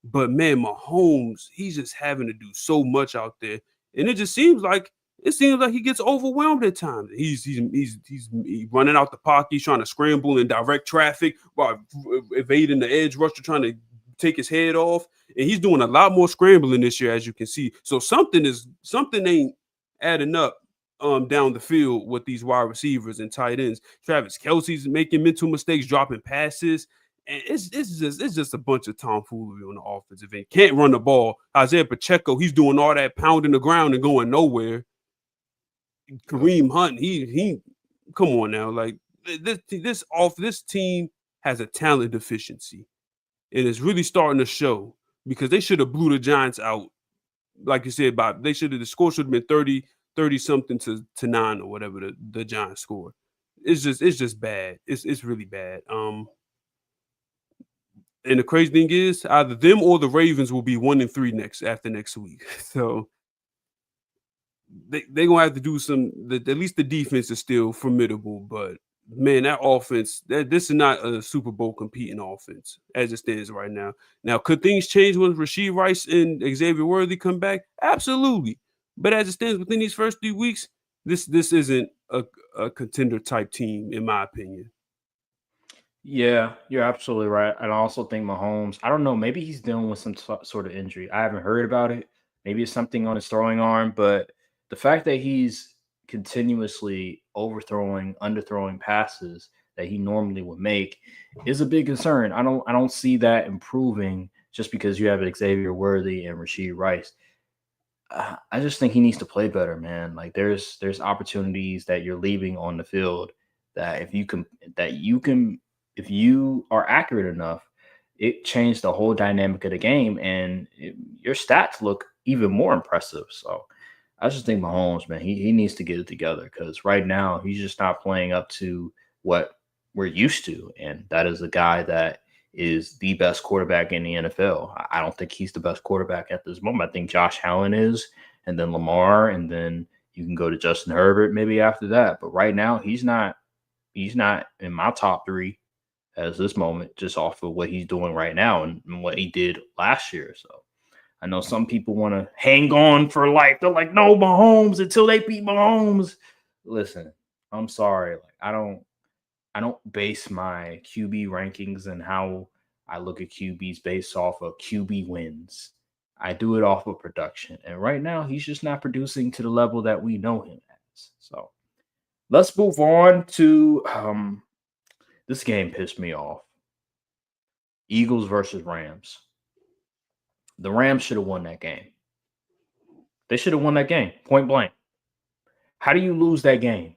But man, Mahomes, he's just having to do so much out there, and it seems like he gets overwhelmed at times. He's running out the pocket. He's trying to scramble and direct traffic while evading the edge rusher, trying to take his head off. And he's doing a lot more scrambling this year, as you can see. So something ain't adding up down the field with these wide receivers and tight ends. Travis Kelce's making mental mistakes, dropping passes. And it's just a bunch of tomfoolery on the offensive end. Can't run the ball. Isaiah Pacheco, he's doing all that pounding the ground and going nowhere. Kareem Hunt, he come on now. Like this team has a talent deficiency. And it's really starting to show because they should have blew the Giants out. Like you said, Bob, the score should have been 30 something to 9 or whatever the Giants scored. It's just bad. It's really bad. And the crazy thing is, either them or the Ravens will be 1-3 after next week. So they're gonna have to do at least the defense is still formidable, but man, that offense, this is not a Super Bowl competing offense as it stands right now. Now, could things change when Rashee Rice and Xavier Worthy come back? Absolutely. But as it stands within these first 3 weeks, this isn't a contender type team, in my opinion. Yeah, you're absolutely right. And I also think Mahomes, I don't know, maybe he's dealing with some sort of injury. I haven't heard about it. Maybe it's something on his throwing arm, but the fact that he's continuously overthrowing, underthrowing passes that he normally would make is a big concern. I don't see that improving just because you have Xavier Worthy and Rasheed Rice. I just think he needs to play better, man. Like there's opportunities that you're leaving on the field that if you can if you are accurate enough, it changed the whole dynamic of the game, and your stats look even more impressive. So I just think Mahomes, man, he needs to get it together because right now he's just not playing up to what we're used to, and that is a guy that is the best quarterback in the NFL. I don't think he's the best quarterback at this moment. I think Josh Allen is, and then Lamar, and then you can go to Justin Herbert maybe after that. But right now, he's not. He's not in my top three as this moment, just off of what he's doing right now and what he did last year. So I know some people want to hang on for life. They're like, no, Mahomes until they beat Mahomes. Listen, I'm sorry. Like I don't base my QB rankings and how I look at QBs based off of QB wins. I do it off of production. And right now, he's just not producing to the level that we know him as. So let's move on to this game pissed me off. Eagles versus Rams. The Rams should have won that game. They should have won that game, point blank. How do you lose that game?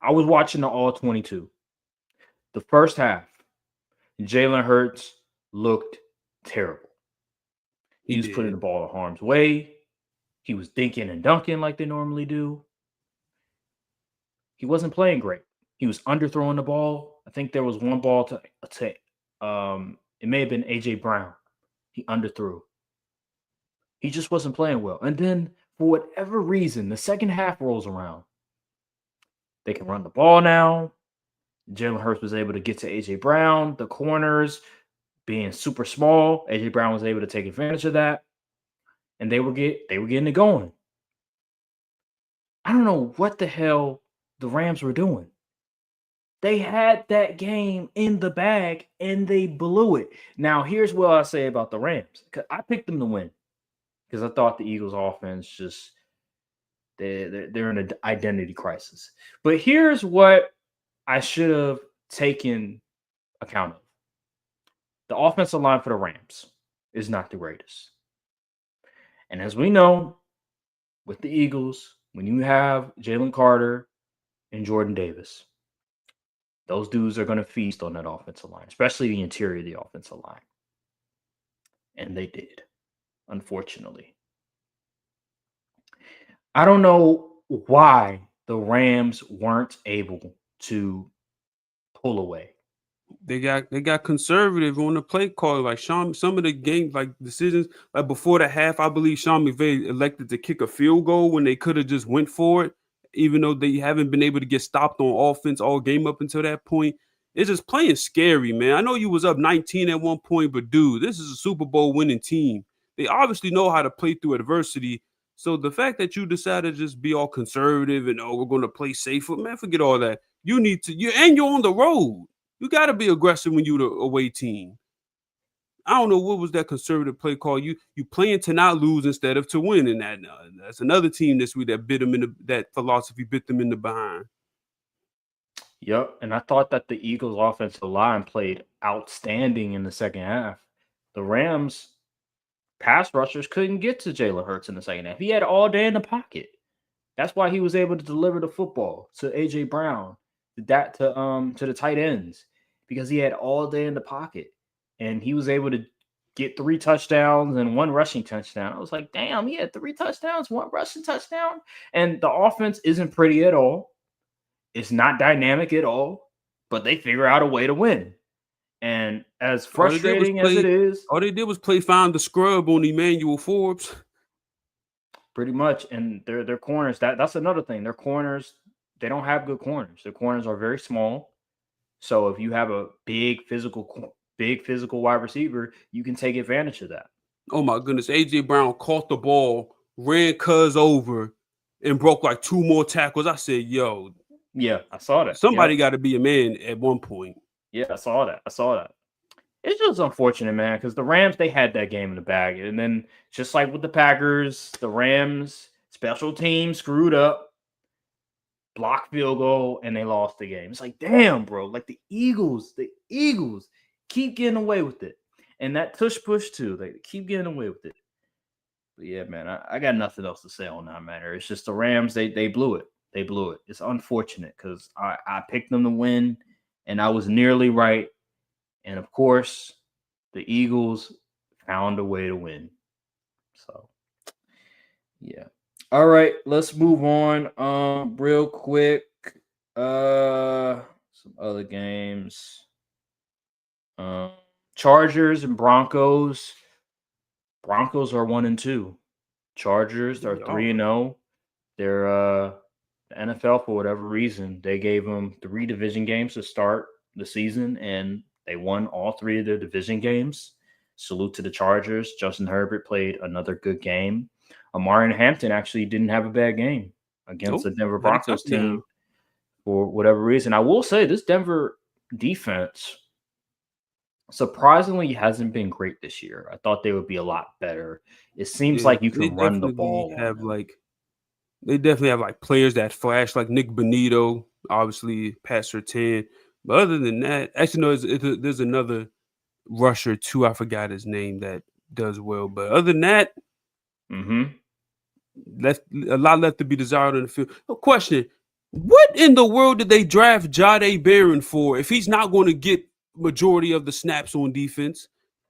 I was watching the all 22. The first half, Jalen Hurts looked terrible. He was putting the ball in harm's way. He was dinking and dunking like they normally do. He wasn't playing great. He was underthrowing the ball. I think there was one ball to it may have been AJ Brown. He underthrew. He just wasn't playing well. And then for whatever reason, the second half rolls around. They can run the ball now. Jalen Hurts was able to get to AJ Brown. The corners being super small, AJ Brown was able to take advantage of that, and they were getting it going. I don't know what the hell the Rams were doing. They had that game in the bag and they blew it. Now, here's what I say about the Rams. I picked them to win because I thought the Eagles offense just they're in an identity crisis. But here's what I should have taken account of. The offensive line for the Rams is not the greatest. And as we know, with the Eagles, when you have Jalen Carter and Jordan Davis, those dudes are going to feast on that offensive line, especially the interior of the offensive line. And they did. unfortunately. I don't know why the Rams weren't able to pull away. They got conservative on the play call. Like some of the game like decisions like before the half, I believe Sean McVay elected to kick a field goal when they could have just went for it, even though they haven't been able to get stopped on offense all game up until that point. It's just playing scary, man. I know you was up 19 at one point, but dude, this is a Super Bowl winning team. They obviously know how to play through adversity. So the fact that you decided to just be all conservative and we're going to play safer, man, forget all that. You need to you're on the road. You got to be aggressive when you the away team. I don't know what was that conservative play call. You playing to not lose instead of to win, and that's another team this week that bit them in that philosophy bit them in the behind. Yep. And I thought that the Eagles' offensive line played outstanding in the second half. The Rams pass rushers couldn't get to Jalen Hurts in the second half. He had all day in the pocket. That's why he was able to deliver the football to AJ Brown, to the tight ends, because he had all day in the pocket. And he was able to get 3 touchdowns and 1 rushing touchdown. I was like, damn, he had 3 touchdowns, 1 rushing touchdown. And the offense isn't pretty at all. It's not dynamic at all, but they figure out a way to win. And as frustrating as it is, all they did was play find the scrub on Emmanuel Forbes. pretty much. And their corners, that's another thing. Their corners, they don't have good corners. Their corners are very small. So if you have a big physical wide receiver, you can take advantage of that. Oh my goodness. AJ Brown caught the ball, ran Cuz over, and broke like 2 more tackles. I said, yo. Yeah, I saw that. Somebody got to be a man at one point. Yeah, I saw that. It's just unfortunate, man, because the Rams, they had that game in the bag. And then just like with the Packers, the Rams special team screwed up, blocked field goal, and they lost the game. It's like, damn, bro. Like the Eagles keep getting away with it. And that tush push too. They keep getting away with it. But yeah, man, I got nothing else to say on that matter. It's just the Rams, they blew it. They blew it. It's unfortunate because I picked them to win, and I was nearly right. And of course, the Eagles found a way to win. So, yeah. All right, let's move on. Real quick. Some other games. Chargers and Broncos. Broncos are 1-2. Chargers are 3-0. They're the NFL, for whatever reason, they gave them 3 division games to start the season, and they won all 3 of their division games. Salute to the Chargers. Justin Herbert played another good game. Amari Hampton actually didn't have a bad game against the Denver Broncos team for whatever reason. I will say this Denver defense surprisingly hasn't been great this year. I thought they would be a lot better. It seems like you can run the ball. They definitely have like players that flash, like Nick Bonito, obviously Pat Surtain. But other than that, actually, no, there's another rusher too. I forgot his name that does well. But other than that, that's a lot left to be desired in the field. No question: what in the world did they draft Jahdae Barron for if he's not going to get majority of the snaps on defense?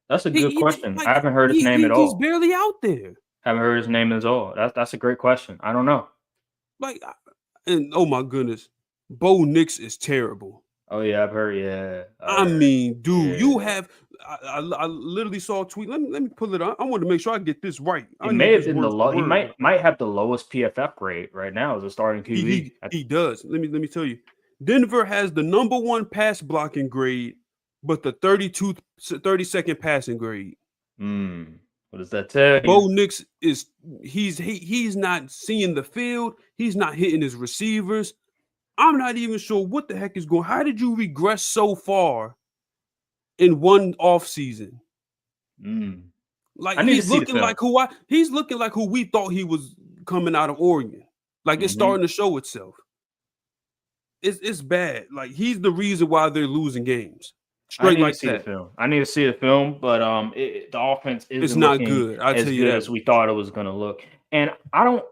That's a good question. I haven't heard his name at all. He's barely out there. Haven't heard his name at all. That's a great question. I don't know. And oh my goodness, Bo Nix is terrible. Oh yeah, I've heard. Yeah, I mean, dude, you have. I literally saw a tweet. Let me pull it up. I want to make sure I get this right. It may have been the low. He might have the lowest PFF grade right now as a starting QB. He does. Let me tell you, Denver has the number 1 pass blocking grade, but the 32nd passing grade. What does that tell you? Bo Nix he's not seeing the field. He's not hitting his receivers. I'm not even sure what the heck is going. How did you regress so far in one off season? Like he's looking like who we thought he was coming out of Oregon. Like it's starting to show itself. It's bad. Like he's the reason why they're losing games. I need to see the film. I need to see the film, but the offense isn't not good. I'll tell you that. As we thought it was going to look. And I don't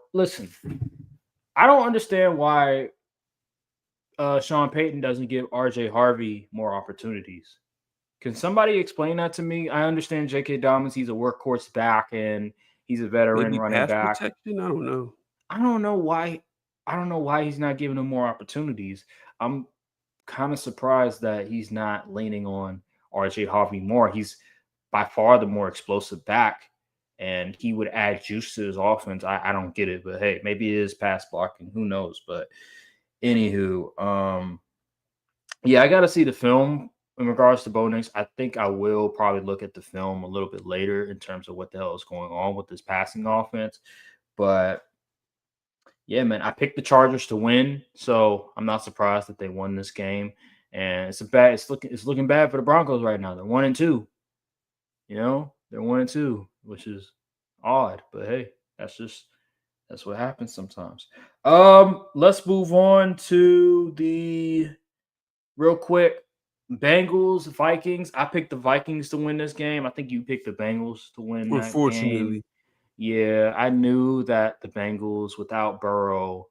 understand why Sean Payton doesn't give RJ Harvey more opportunities. Can somebody explain that to me? I understand J.K. Dobbins, he's a workhorse back and he's a veteran Maybe running pass back. protection. I don't know. I don't know why. I don't know why he's not giving him more opportunities. I'm kind of surprised that he's not leaning on RJ Harvey more. He's by far the more explosive back, and he would add juice to his offense. I don't get it, but hey, maybe it is pass blocking. Who knows? But anywho, yeah, I got to see the film in regards to Bo Nix. I think I will probably look at the film a little bit later in terms of what the hell is going on with this passing offense. But yeah, man, I picked the Chargers to win, so I'm not surprised that they won this game. And it's looking bad for the Broncos right now. They're 1-2. You know, they're 1-2, which is odd, but hey, that's what happens sometimes. Let's move on to the real quick Bengals Vikings. I picked the Vikings to win this game. I think you picked the Bengals to win that game. Unfortunately, Yeah, I knew that the Bengals without Burrow,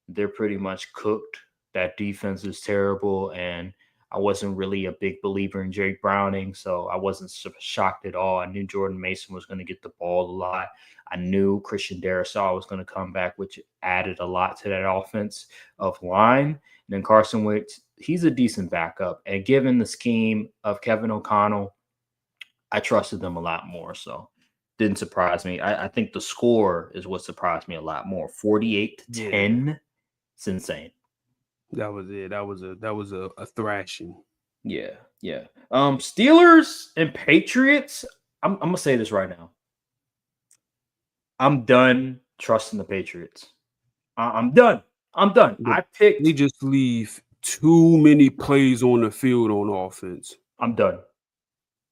they're pretty much cooked. That defense is terrible, and I wasn't really a big believer in Jake Browning, so I wasn't shocked at all. I knew Jordan Mason was going to get the ball a lot. I knew Christian Darrisaw was going to come back, which added a lot to that offense of line. And then Carson Wentz, he's a decent backup, and given the scheme of Kevin O'Connell, I trusted them a lot more. So didn't surprise me. I think the score is what surprised me a lot more. 48-10. yeah, It's insane. that was it. That was a thrashing. Yeah, yeah. Steelers and Patriots. I'm gonna say this right now. I'm done trusting the Patriots. I'm done. I'm done. But I picked. they just leave too many plays on the field on offense. I'm done.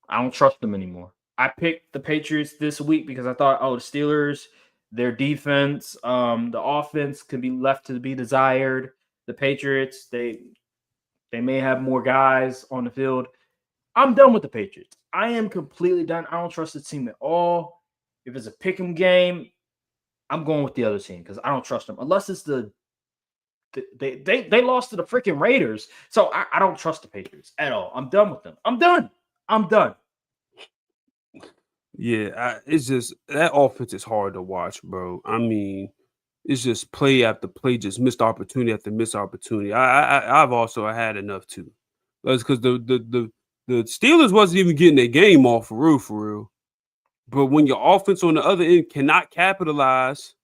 I don't trust them anymore. I picked the Patriots this week because I thought, oh, the Steelers, their defense, the offense could be left to be desired. The Patriots, they may have more guys on the field. I'm done with the Patriots. I am completely done. I don't trust the team at all. If it's a pick 'em game, I'm going with the other team because I don't trust them unless it's they lost to the freaking Raiders. So I don't trust the Patriots at all. I'm done with them. I'm done. I'm done. Yeah, it's just that offense is hard to watch, bro. I mean, it's just play after play, just missed opportunity after missed opportunity. I've also had enough too. That's because the Steelers wasn't even getting their game off for real, for real. But when your offense on the other end cannot capitalize,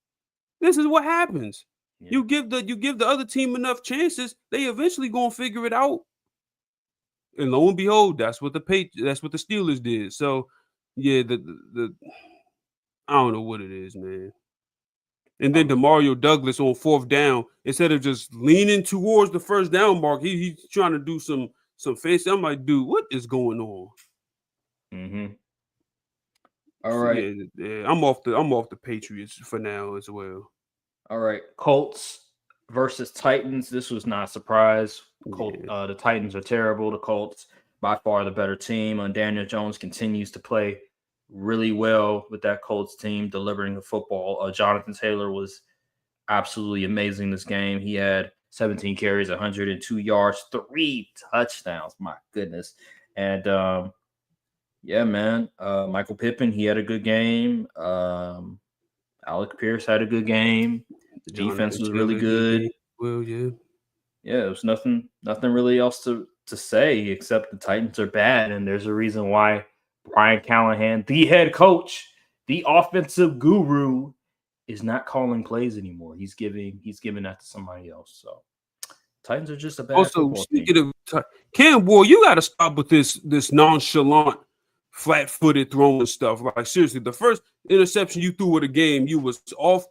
this is what happens. Yeah. You give the other team enough chances, they eventually gonna figure it out. And lo and behold, that's what the Steelers did. So yeah, the I don't know what it is, man. And then Demario Douglas on fourth down, instead of just leaning towards the first down mark, he's trying to do some fancy. I'm like, dude, what is going on? Mm-hmm. All So, right. yeah, I'm off the Patriots for now as well. All right. Colts versus Titans. This was not a surprise. Yeah. The Titans are terrible. The Colts, by far the better team. And Daniel Jones continues to play really well with that Colts team, delivering the football. Jonathan Taylor was absolutely amazing this game. He had 17 carries, 102 yards, 3 touchdowns. My goodness. And yeah, man. Michael Pippen, he had a good game. Alec Pierce had a good game. The defense Jonathan was really Taylor, good. well, yeah. Yeah, there was nothing really else to say except the Titans are bad, and there's a reason why Brian Callahan, the head coach, the offensive guru, is not calling plays anymore. He's giving that to somebody else. So Titans are just a bad Also, football team. speaking of Cam Ward, you got to stop with this nonchalant, flat-footed throwing stuff. Like seriously, the first interception you threw with a game, you was off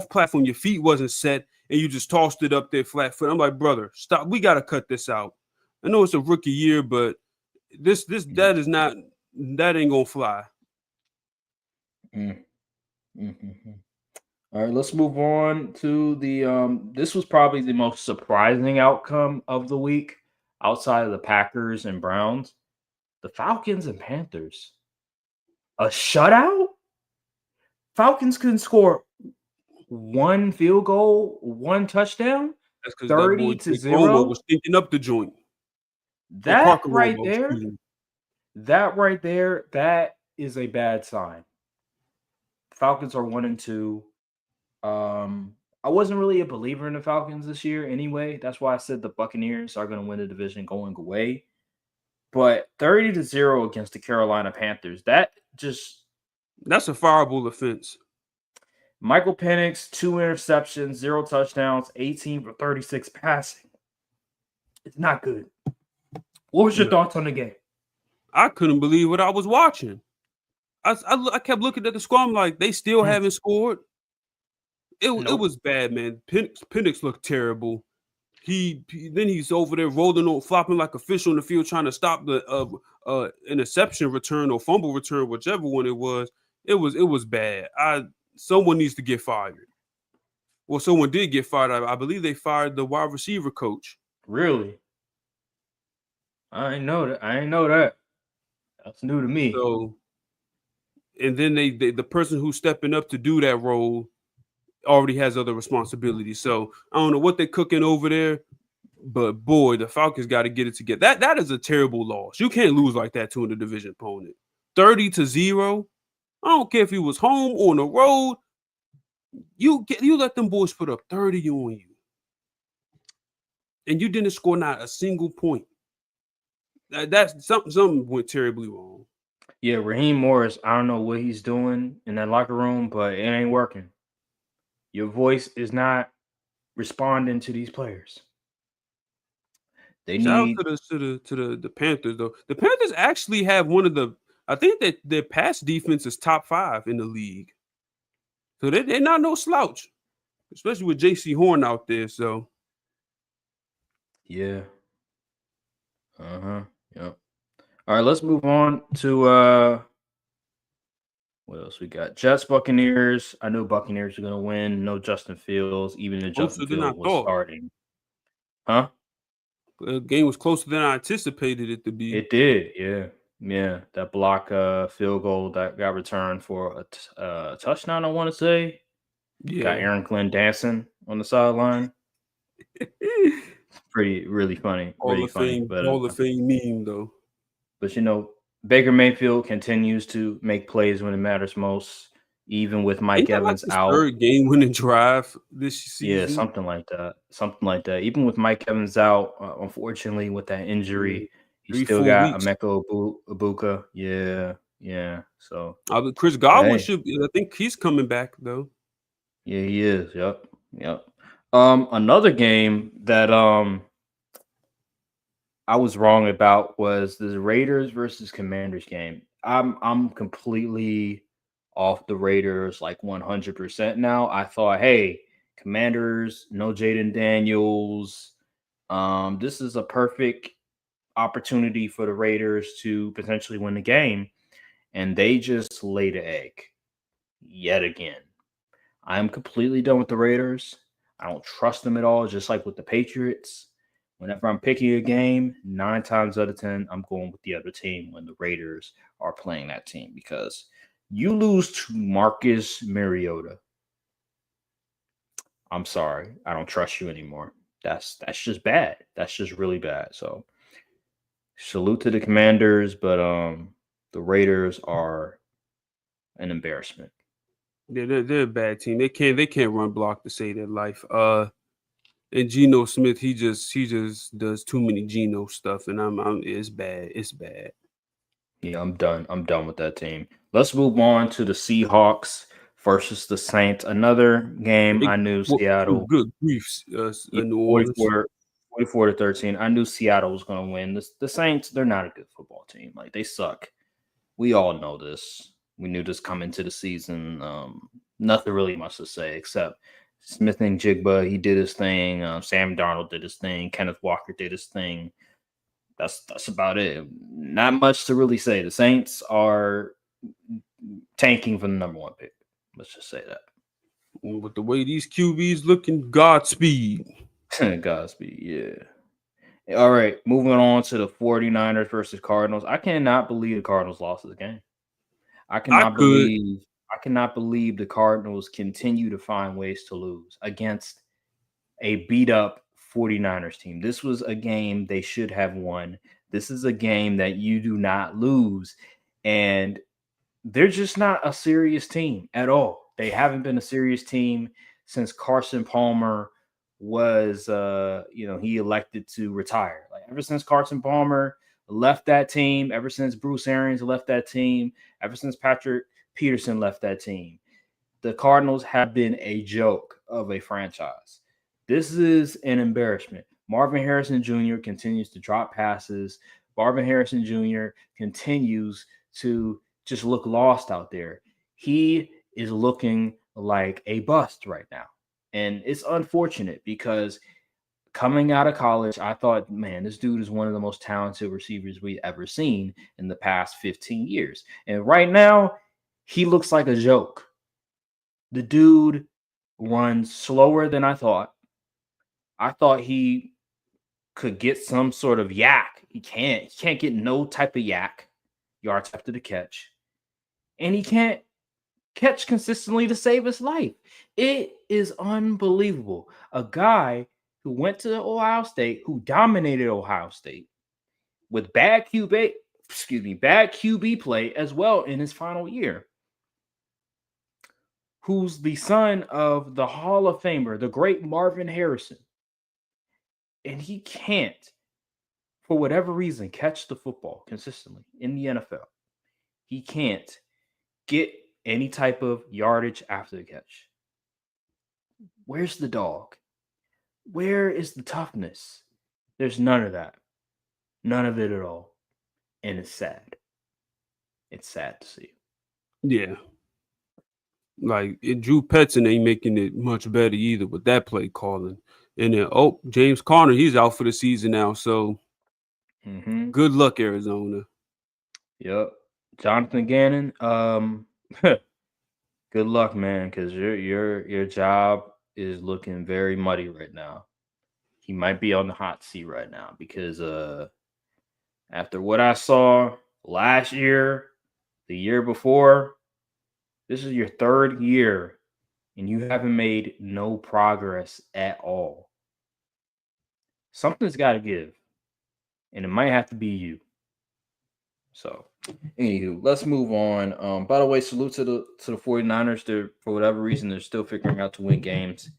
platform. Your feet wasn't set, and you just tossed it up there flat foot. I'm like, brother, stop. We got to cut this out. I know it's a rookie year, but that ain't gonna fly. Mm-hmm. All right, let's move on to the this was probably the most surprising outcome of the week outside of the Packers and Browns. The Falcons and Panthers. A shutout? Falcons couldn't score one field goal, one touchdown, That's because that boy 30 to Jake Romo 0. was thinking up the joint. Or That Parker right Romo, there, excuse me. That right there, that is a bad sign. Falcons are 1-2. I wasn't really a believer in the Falcons this year anyway. That's why I said the Buccaneers are going to win the division going away. But 30-0 against the Carolina Panthers, that just That's a fireable offense. Michael Penix, 2 interceptions, 0 touchdowns, 18 for 36 passing. It's not good. What was your thoughts on the game? I couldn't believe what I was watching. I kept looking at the score. I'm like, they still haven't scored. It was bad, man. Penix looked terrible. Then he's over there rolling on, flopping like a fish on the field, trying to stop the interception return or fumble return, whichever one it was. It was bad. Someone needs to get fired. Well, someone did get fired. I believe they fired the wide receiver coach. Really? I didn't know that. That's new to me. So, and then the person who's stepping up to do that role already has other responsibilities. So I don't know what they're cooking over there, but boy, the Falcons got to get it together. That is a terrible loss. You can't lose like that to a division opponent. 30-0. I don't care if he was home or on the road. You let them boys put up 30 on you, and you didn't score not a single point. That's something went terribly wrong. Yeah, Raheem Morris, I don't know what he's doing in that locker room, but it ain't working. Your voice is not responding to these players. They Shout need out to the Panthers though. The Panthers actually have one of the. I think that their pass defense is top 5 in the league. So they're not no slouch, especially with J.C. Horn out there. So yeah. Yep. All right, let's move on to what else we got? Jets, Buccaneers. I know Buccaneers are gonna win. No Justin Fields, even if Justin closer than I Fields was thought. starting. Huh? The game was closer than I anticipated it to be. It did, yeah. Yeah. That block field goal that got returned for a touchdown, I want to say. Yeah. Got Aaron Glenn dancing on the sideline. Really funny. Really funny. But Hall of Fame meme though. But Baker Mayfield continues to make plays when it matters most, even with Mike Evans out. Third game-winning drive this season. Yeah, something like that. Even with Mike Evans out, unfortunately, with that injury, he still got Emeka Ibuka. Yeah. So Chris Godwin should. I think he's coming back though. Yeah, he is. Yep. Another game that I was wrong about was the Raiders versus Commanders game. I'm completely off the Raiders like 100% now. I thought, hey, Commanders, no Jaden Daniels. This is a perfect opportunity for the Raiders to potentially win the game, and they just laid an egg yet again. I'm completely done with the Raiders. I don't trust them at all, just like with the Patriots. Whenever I'm picking a game, 9 times out of 10, I'm going with the other team when the Raiders are playing that team because you lose to Marcus Mariota. I'm sorry. I don't trust you anymore. That's just bad. That's just really bad. So salute to the Commanders, but the Raiders are an embarrassment. They're a bad team. They can't run block to save their life. And Geno Smith, he just does too many Geno stuff, and it's bad. It's bad. Yeah, I'm done. I'm done with that team. Let's move on to the Seahawks versus the Saints. Another game I knew Seattle. Good grief, New Orleans. 44-13. I knew Seattle was going to win. The Saints, they're not a good football team. Like, they suck. We all know this. We knew this coming to the season. Nothing really much to say except Smith and Jigba, he did his thing. Sam Darnold did his thing. Kenneth Walker did his thing. That's about it. Not much to really say. The Saints are tanking for the number 1 pick. Let's just say that. With the way these QBs looking, Godspeed. Godspeed, yeah. All right, moving on to the 49ers versus Cardinals. I cannot believe the Cardinals lost this game. I cannot believe the Cardinals continue to find ways to lose against a beat-up 49ers team. This was a game they should have won. This is a game that you do not lose. And they're just not a serious team at all. They haven't been a serious team since Carson Palmer was he elected to retire. Like ever since Carson Palmer left that team, ever since Bruce Arians left that team, ever since Patrick Peterson left that team, the Cardinals have been a joke of a franchise. This is an embarrassment. Marvin Harrison Jr. continues to drop passes. Marvin Harrison Jr. continues to just look lost out there. He is looking like a bust right now. And it's unfortunate because coming out of college, I thought, man, this dude is one of the most talented receivers we've ever seen in the past 15 years. And right now, he looks like a joke. The dude runs slower than I thought. I thought he could get some sort of yak. He can't. He can't get no type of yak yards after the catch. And he can't catch consistently to save his life. It is unbelievable. A guy who went to Ohio State, who dominated Ohio State with bad QB play as well in his final year, who's the son of the Hall of Famer, the great Marvin Harrison. And he can't, for whatever reason, catch the football consistently in the NFL. He can't get any type of yardage after the catch. Where's the dog? Where is the toughness? There's none of that. None of it at all. And it's sad. It's sad to see. Yeah. Like, Drew Petzing ain't making it much better either with that play calling. And then, James Conner, he's out for the season now. So, good luck, Arizona. Yep. Jonathan Gannon, good luck, man, because your job is looking very muddy right now. He might be on the hot seat right now because after what I saw last year, the year before, this is your third year and you haven't made no progress at all. Something's got to give, and it might have to be you. So, anywho, let's move on. By the way, salute to the 49ers. They're, for whatever reason, they're still figuring out to win games,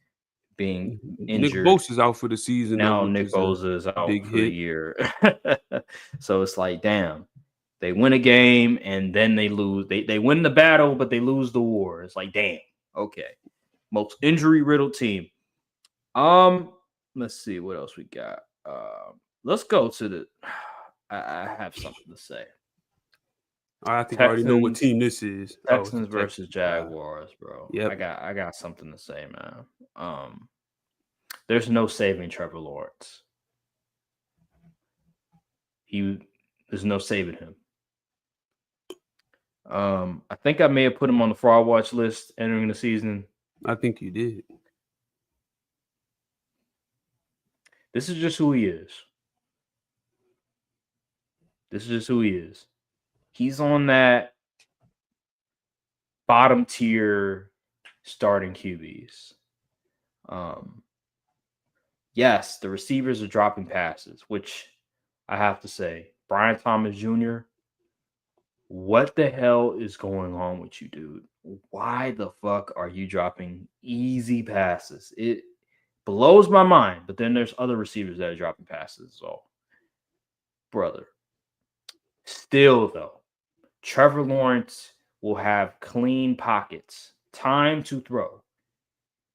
being injured. Nick Bosa's out for the season. Now Nick Bosa is out for the year. So it's like, damn, they win a game and then they lose. They win the battle, but they lose the war. It's like, damn, okay. Most injury-riddled team. Let's see what else we got. Let's go to the I have something to say. I think Texans, I already know what team this is. Texans versus Jaguars, bro. Yep. I got something to say, man. There's no saving Trevor Lawrence. There's no saving him. I think I may have put him on the fraud watch list entering the season. I think you did. This is just who he is. This is just who he is. He's on that bottom tier starting QBs. Yes, the receivers are dropping passes, which I have to say, Brian Thomas Jr., what the hell is going on with you, dude? Why the fuck are you dropping easy passes? It blows my mind, but then there's other receivers that are dropping passes as well. Brother. Still, though, Trevor Lawrence will have clean pockets, time to throw,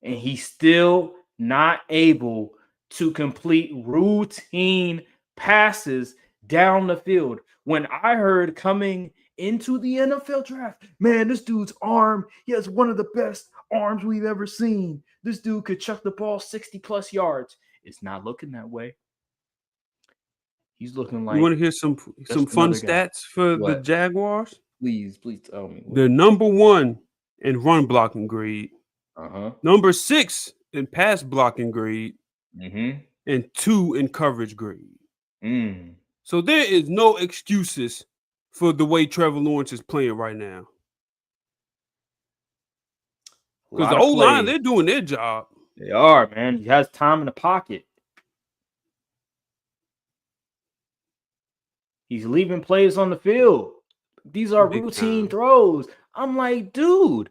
and he's still not able to complete routine passes down the field. When I heard coming into the NFL draft, man, this dude's arm, he has one of the best arms we've ever seen. This dude could chuck the ball 60-plus yards. It's not looking that way. He's looking like. You want to hear some fun stats for the Jaguars? Please tell me. They're number 1 in run blocking grade. Number 6 in pass blocking grade. And 2 in coverage grade. So there is no excuses for the way Trevor Lawrence is playing right now. Because the O-line, they're doing their job. They are, man. He has time in the pocket. He's leaving plays on the field. These are Big routine time. throws. I'm like, dude,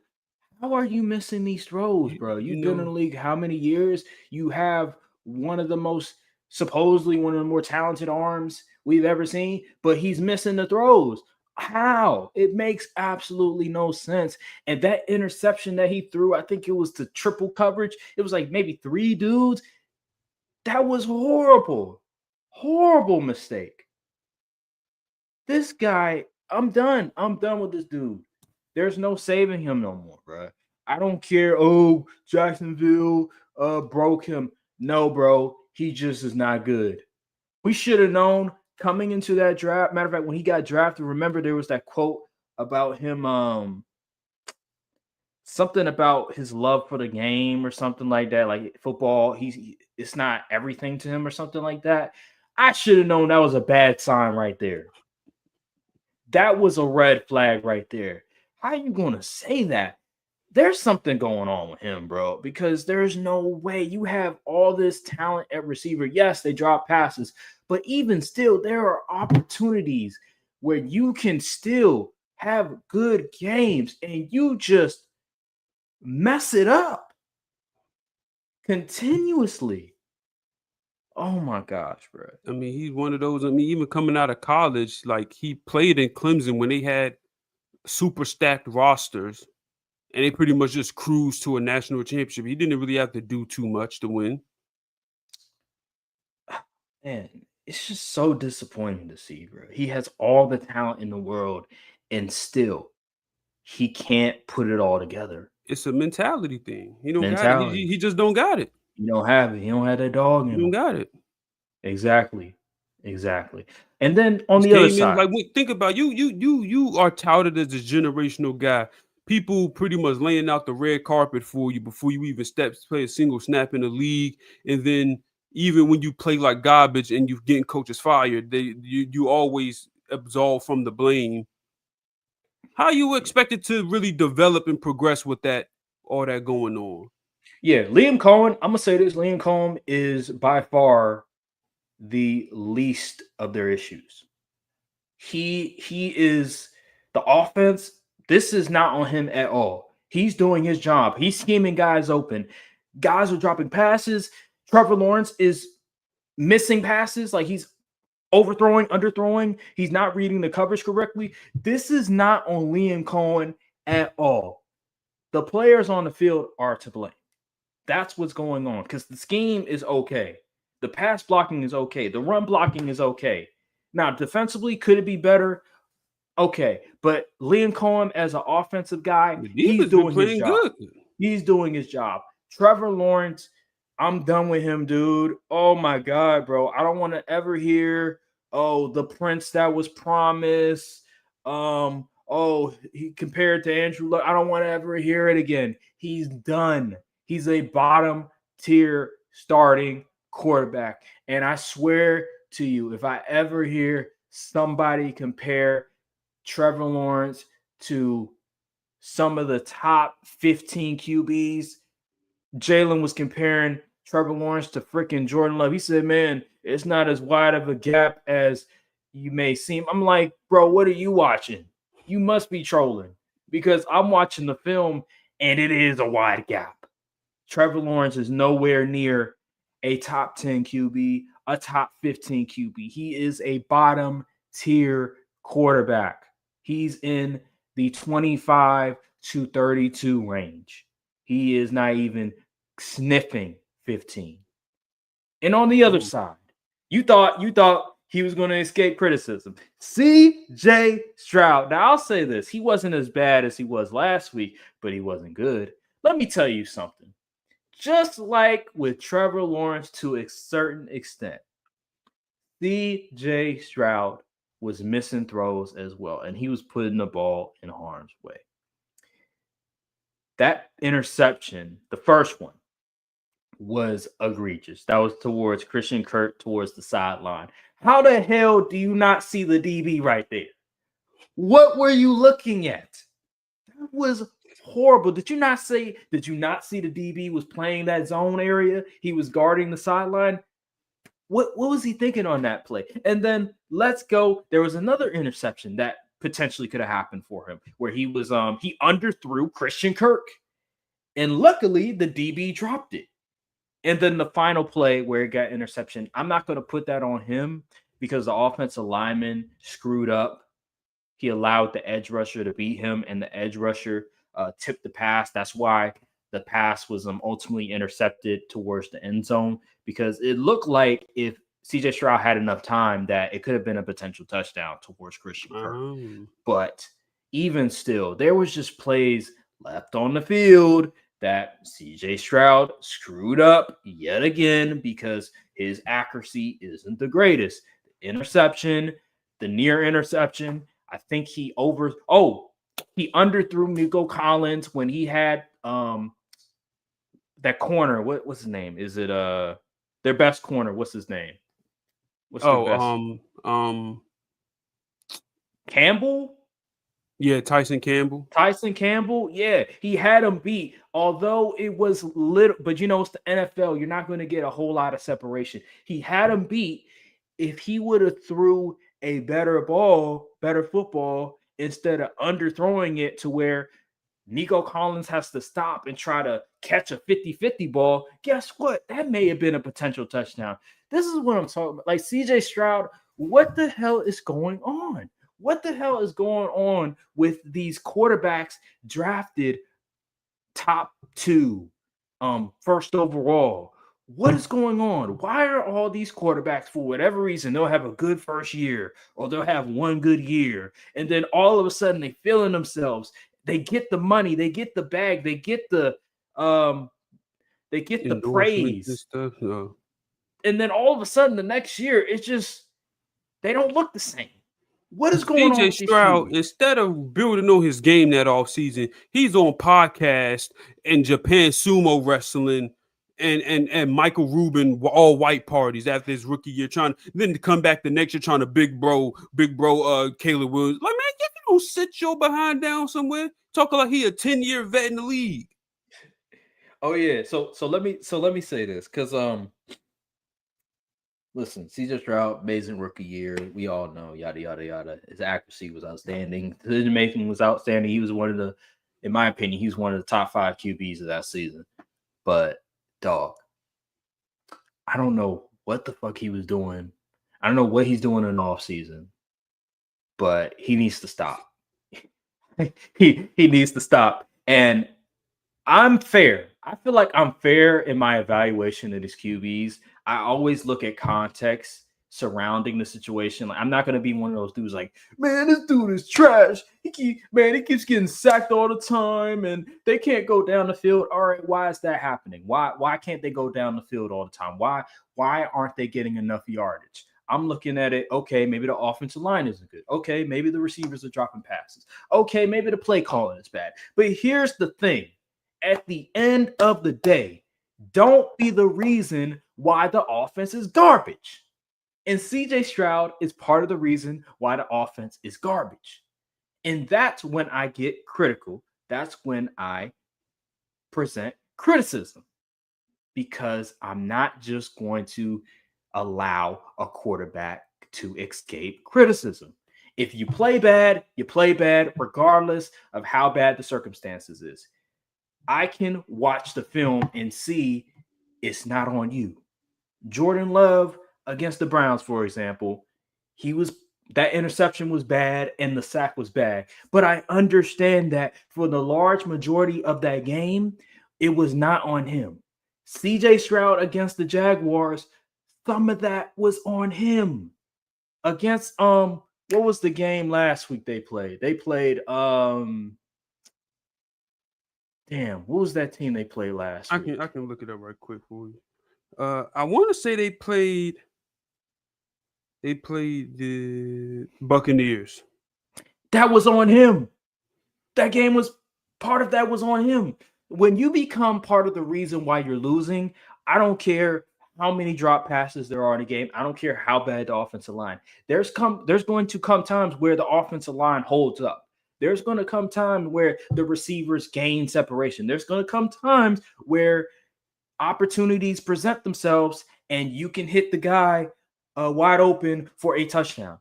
how are you missing these throws, bro? You You've been in know, the league how many years? You have one of the most supposedly one of the more talented arms we've ever seen, but he's missing the throws. How? It makes absolutely no sense. And that interception that he threw, I think it was to triple coverage. It was like maybe three dudes. That was horrible. Horrible mistake. This guy, I'm done. I'm done with this dude. There's no saving him no more, bro. I don't care. Oh, Jacksonville broke him. No, bro. He just is not good. We should have known coming into that draft. Matter of fact, when he got drafted, remember there was that quote about him, something about his love for the game or something like that. Like football, it's not everything to him or something like that. I should have known that was a bad sign right there. That was a red flag right there. How are you going to say that? There's something going on with him, bro, because there's no way you have all this talent at receiver. Yes, they drop passes, but even still, there are opportunities where you can still have good games and you just mess it up continuously. Oh my gosh, bro. I mean, he's one of those. I mean, even coming out of college, like he played in Clemson when they had super stacked rosters and they pretty much just cruised to a national championship. He didn't really have to do too much to win. Man, it's just so disappointing to see, bro. He has all the talent in the world, and still he can't put it all together. It's a mentality thing. He don't got it. Mentality. He just don't got it. You don't have it. He don't have that dog He in don't him. got it. Exactly. Exactly. And then on He the other came in side, like think about you are touted as a generational guy. People pretty much laying out the red carpet for you before you even play a single snap in the league, and then even when you play like garbage and you getting coaches fired, you always absolve from the blame. How you expected to really develop and progress with that all that going on? yeah, Liam Cohen, I'm gonna say this: Liam Cohen is by far the least of their issues. He is the offense. This is not on him at all. He's doing his job. He's scheming guys open. Guys are dropping passes. Trevor Lawrence is missing passes. Like he's overthrowing, underthrowing. He's not reading the coverage correctly. This is not on Liam Cohen at all. The players on the field are to blame. That's what's going on because the scheme is okay. The pass blocking is okay. The run blocking is okay. Now, defensively, could it be better? Okay, but Liam Cohen as an offensive guy, The he's defense been doing his playing job. good. He's doing his job. Trevor Lawrence, I'm done with him, dude. Oh my god, bro. I don't want to ever hear, oh, the prince that was promised. Oh, he compared to Andrew Luck. I don't want to ever hear it again. He's done. He's a bottom tier starting quarterback. And I swear to you, if I ever hear somebody compare Trevor Lawrence to some of the top 15 QBs. Jalen was comparing Trevor Lawrence to freaking Jordan Love. He said, man, it's not as wide of a gap as you may seem. I'm like, bro, what are you watching? You must be trolling because I'm watching the film and it is a wide gap. Trevor Lawrence is nowhere near a top 10 QB, a top 15 QB. He is a bottom tier quarterback. He's in the 25 to 32 range. He is not even sniffing 15. And on the other Ooh. side, you thought he was going to escape criticism. CJ Stroud. Now I'll say this, he wasn't as bad as he was last week, but he wasn't good. Let me tell you something. Just like with Trevor Lawrence to a certain extent, CJ Stroud was missing throws as well, and he was putting the ball in harm's way. That interception, the first one, was egregious. That was towards Christian Kirk towards the sideline. How the hell do you not see the DB right there? What were you looking at? That was horrible. Did you not see the DB was playing that zone area? He was guarding the sideline. What was he thinking on that play? And then let's go. There was another interception that potentially could have happened for him where he underthrew Christian Kirk. And luckily the DB dropped it. And then the final play where it got interception, I'm not going to put that on him because the offensive lineman screwed up. He allowed the edge rusher to beat him, and the edge rusher tipped the pass. That's why the pass was ultimately intercepted towards the end zone, because it looked like if CJ Stroud had enough time that it could have been a potential touchdown towards Christian Kirk. But even still, there was just plays left on the field that CJ Stroud screwed up yet again because his accuracy isn't the greatest. The interception, the near interception, I think he underthrew Nico Collins when he had that corner. What's his name? Is it their best corner? What's his name? What's their best? Campbell? Yeah, Tyson Campbell. Tyson Campbell, yeah, he had him beat. Although it was little, but it's the NFL. You're not going to get a whole lot of separation. He had him beat. If he would have threw a better football, instead of underthrowing it to where Nico Collins has to stop and try to catch a 50-50 ball, guess what? That may have been a potential touchdown. This is what I'm talking about. Like CJ Stroud, what the hell is going on? What the hell is going on with these quarterbacks drafted top 2, first overall? What is going on? Why are all these quarterbacks, for whatever reason, they'll have a good first year or they'll have one good year, and then all of a sudden they feeling themselves. They get the money, they get the bag, they get the praise and stuff. No. And then all of a sudden the next year, it's just they don't look the same. What is going on with Stroud, instead of building on his game that offseason, he's on podcast in Japan sumo wrestling and Michael Rubin all white parties after his rookie year, trying then to come back the next year trying to big bro Caleb Williams. Like, man, you don't sit your behind down somewhere. Talking like he a 10-year vet in the league. Oh yeah. So let me say this, because listen, CJ Stroud, amazing rookie year. We all know, yada, yada, yada. His accuracy was outstanding. Decision making was outstanding. He was in my opinion, he's one of the top 5 QBs of that season. But, dog, I don't know what the fuck he was doing. I don't know what he's doing in the offseason. But he needs to stop. he needs to stop. And I'm fair. I feel like I'm fair in my evaluation of these QBs. I always look at context surrounding the situation. Like, I'm not going to be one of those dudes like, man, this dude is trash. He keeps getting sacked all the time and they can't go down the field. All right, why is that happening? Why can't they go down the field all the time? Why aren't they getting enough yardage? I'm looking at it, okay, maybe the offensive line isn't good. Okay, maybe the receivers are dropping passes. Okay, maybe the play calling is bad. But here's the thing. At the end of the day, don't be the reason why the offense is garbage. And CJ Stroud is part of the reason why the offense is garbage. And that's when I get critical. That's when I present criticism. Because I'm not just going to allow a quarterback to escape criticism. If you play bad regardless of how bad the circumstances is. I can watch the film and see it's not on you. Jordan Love against the Browns, for example, that interception was bad and the sack was bad. But I understand that for the large majority of that game, it was not on him. CJ Stroud against the Jaguars, some of that was on him. Against what was the game last week they played? They played what was that team they played last week? I can look it up right quick for you. I want to say they played the Buccaneers. That was on him. That game was part of that was on him. When you become part of the reason why you're losing, I don't care how many drop passes there are in a game. I don't care how bad the offensive line. There's going to come times where the offensive line holds up. There's going to come time where the receivers gain separation. There's going to come times where opportunities present themselves and you can hit the guy wide open for a touchdown.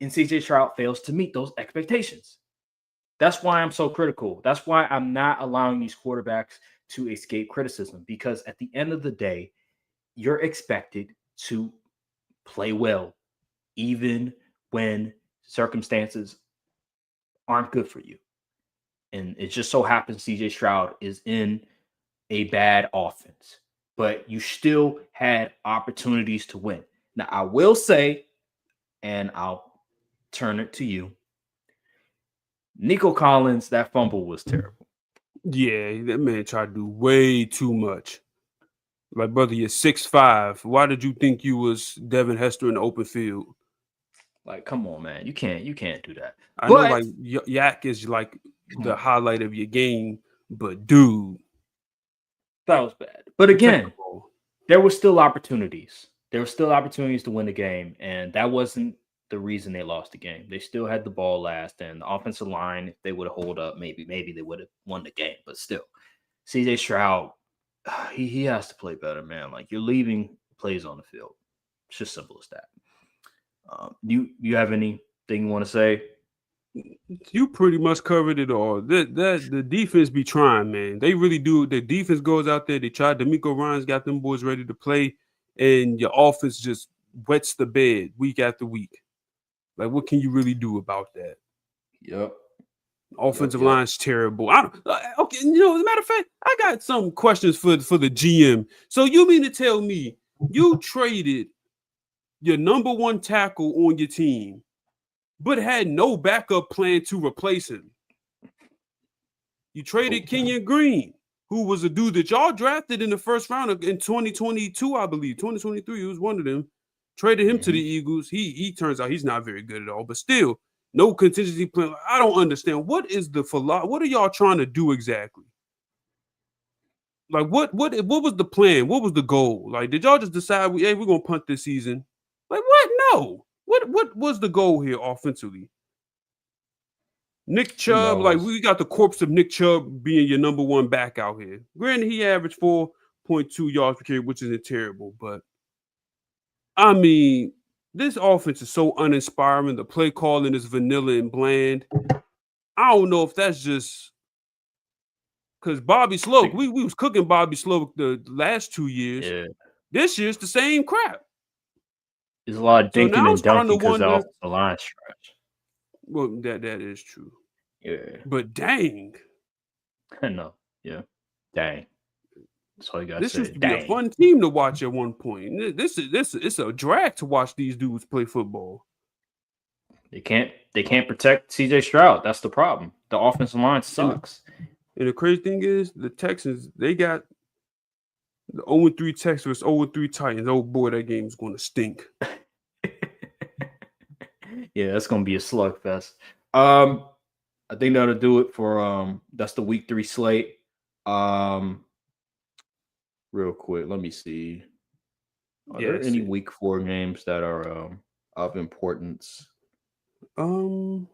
And CJ Stroud fails to meet those expectations. That's why I'm so critical. That's why I'm not allowing these quarterbacks to escape criticism, because at the end of the day, you're expected to play well, even when circumstances aren't good for you. And it just so happens CJ Stroud is in a bad offense, but you still had opportunities to win. Now, I will say, and I'll turn it to you, Nico Collins, that fumble was terrible. Yeah, that man tried to do way too much. Like, brother, you're 6'5". Why did you think you was Devin Hester in the open field? Like, come on, man. You can't do that. I know, like, Yak is like the highlight of your game, but dude, that was bad. But again, there were still opportunities. There were still opportunities to win the game, and that wasn't the reason they lost the game. They still had the ball last, and the offensive line, if they would have held up, maybe they would have won the game. But still, CJ Stroud, he has to play better, man. Like, you're leaving plays on the field. It's just simple as that. You have anything you want to say? You pretty much covered it all. The defense be trying, man. They really do. The defense goes out there. They tried. D'Amico Ryans got them boys ready to play, and your offense just wets the bed week after week. Like, what can you really do about that? Yep. Offensive line's terrible. Okay, as a matter of fact, I got some questions for the GM. So you mean to tell me you traded your number one tackle on your team, but had no backup plan to replace him? You traded Kenyon Green, who was a dude that y'all drafted in the first round in 2022, I believe. 2023, he was one of them. Traded him to the Eagles. He turns out he's not very good at all, but still, no contingency plan. I don't understand. What is the philosophy? What are y'all trying to do exactly? Like, what was the plan? What was the goal? Like, did y'all just decide, we're going to punt this season? Like, what? No. What was the goal here offensively? Nick Chubb, like, we got the corpse of Nick Chubb being your number one back out here. Granted, he averaged 4.2 yards per carry, which isn't terrible, but I mean, this offense is so uninspiring. The play calling is vanilla and bland. I don't know if that's just because Bobby Sloak, we was cooking Bobby Sloak the last 2 years. Yeah. This year's the same crap. There's a lot of dinking and dunking because the offensive line stretch. Well, that is true. Yeah. But dang. No. Yeah. Dang. That's all you got to say. This used to be a fun team to watch at one point. It's a drag to watch these dudes play football. They can't protect CJ Stroud. That's the problem. The offensive line sucks. And the crazy thing is, the Texans, they got the 0-3 Texans, 0-3 Titans. Oh boy, that game is going to stink. Yeah, that's going to be a slugfest. I think that'll do it for that's the week 3 slate. Real quick, let me see. Are there any week 4 games that are of importance? I'm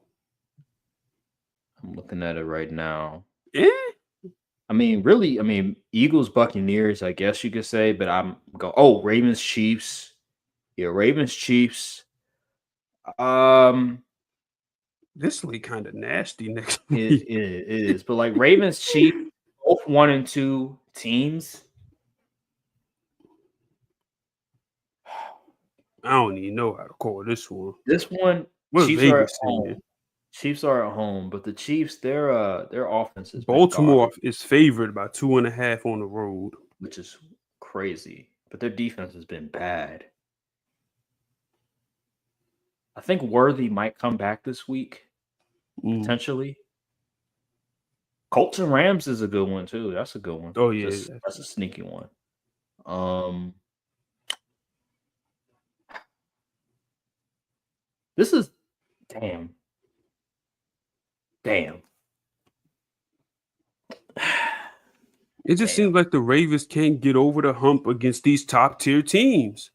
looking at it right now. Yeah. I mean, Eagles, Buccaneers, I guess you could say, but Ravens, Chiefs. Yeah, Ravens, Chiefs. This league kind of nasty next week. It is, but like Ravens, Chiefs, both 1 and 2 teams. I don't even know how to call this one. This one, Chiefs are at home. Chiefs are at home, but the Chiefs, their offense is Baltimore is favored by 2.5 on the road, which is crazy. But their defense has been bad. I think Worthy might come back this week, potentially. Colts and Rams is a good one too. That's a good one. Oh yeah, that's a sneaky one. This is damn. It just seems like the Ravens can't get over the hump against these top tier teams.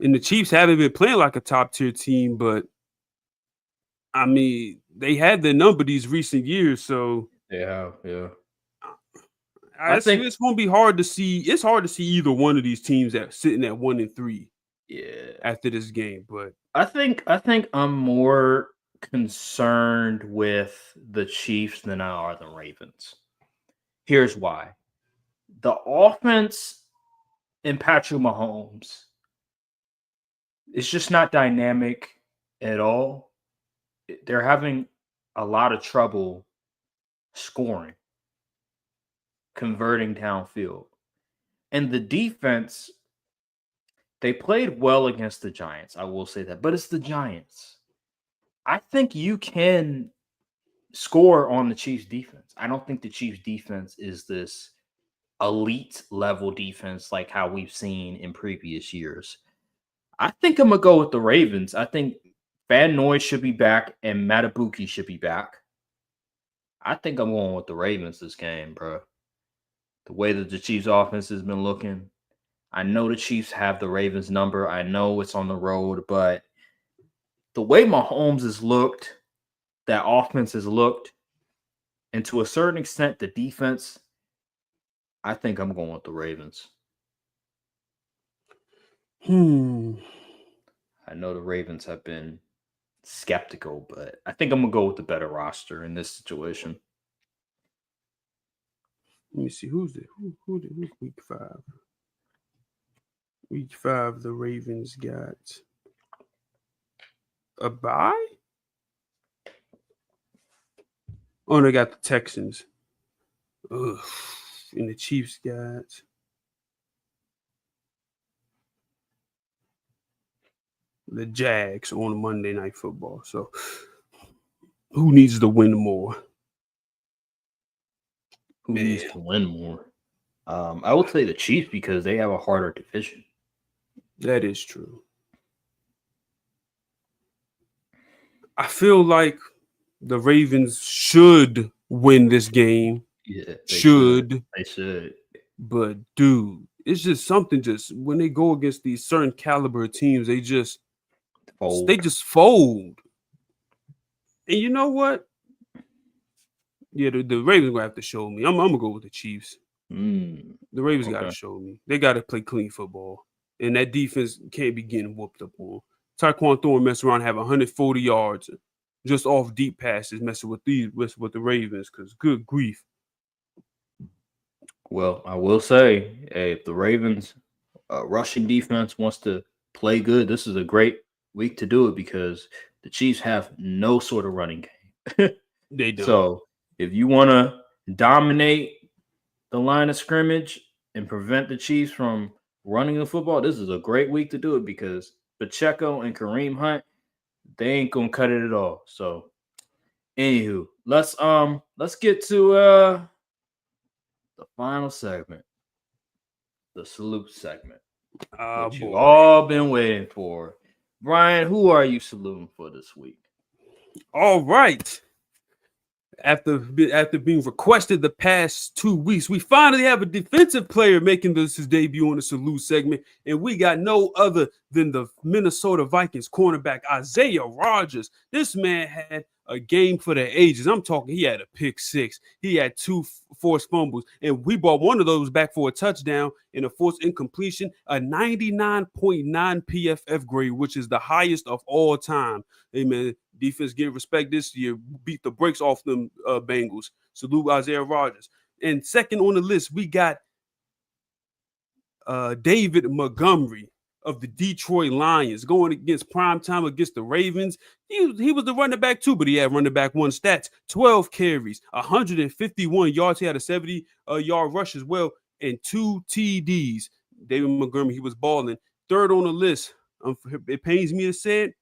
And the Chiefs haven't been playing like a top tier team, but I mean, they had their number these recent years, so yeah. I think It's going to be hard to see. It's hard to see either one of these teams that sitting at 1-3 yeah. after this game. But I think I'm more concerned with the Chiefs than I are the Ravens. Here's why. The offense in Patrick Mahomes is just not dynamic at all. They're having a lot of trouble scoring, converting downfield. And the defense, they played well against the Giants. I will say that, but it's the Giants. I think you can score on the Chiefs defense. I don't think the Chiefs defense is this elite level defense like how we've seen in previous years. I think I'm gonna go with the Ravens. I think Van Noy should be back and Matabuki should be back. I think I'm going with the Ravens this game, bro. The way that the Chiefs offense has been looking, I know the Chiefs have the Ravens number. I know it's on the road, but the way Mahomes has looked, that offense has looked, and to a certain extent, the defense, I think I'm going with the Ravens. I know the Ravens have been skeptical, but I think I'm gonna go with the better roster in this situation. Let me see who's week 5. Week 5, the Ravens got a bye. Oh, they got the Texans. Ugh. And the Chiefs got the Jags on Monday Night Football. So, who needs to win more? Who needs to win more? I would say the Chiefs because they have a harder division. That is true. I feel like the Ravens should win this game. Yeah, should. They should. But dude, it's just something. Just when they go against these certain caliber teams, they just fold. And you know what? Yeah, the Ravens gonna have to show me. I'm gonna go with the Chiefs. The Ravens gotta show me. They gotta play clean football, and that defense can't be getting whooped up on. Tyquan Thorne mess around, have 140 yards just off deep passes, messing with the Ravens. Because good grief. Well, I will say, if the Ravens rushing defense wants to play good, this is a great week to do it because the Chiefs have no sort of running game. They don't. So if you want to dominate the line of scrimmage and prevent the Chiefs from running the football, this is a great week to do it because Pacheco and Kareem Hunt, they ain't gonna cut it at all. So, anywho, let's get to the final segment, the salute segment, what you all been waiting for. Brian, who are you saluting for this week? All right. After being requested the past 2 weeks, we finally have a defensive player making his debut on the salute segment, and we got no other than the Minnesota Vikings cornerback Isaiah Rodgers. This man had a game for the ages. I'm talking, he had a pick 6. He had 2 forced fumbles, and we brought one of those back for a touchdown and a forced incompletion, a 99.9 PFF grade, which is the highest of all time. Hey, man, defense getting respect this year, beat the brakes off them Bengals. Salute Isaiah Rodgers. And second on the list, we got David Montgomery of the Detroit Lions going against primetime against the Ravens. He was the running back too, but he had running back 1 stats, 12 carries, 151 yards. He had a 70-yard rush as well and 2 TDs. David Montgomery, he was balling. Third on the list, it pains me to say it,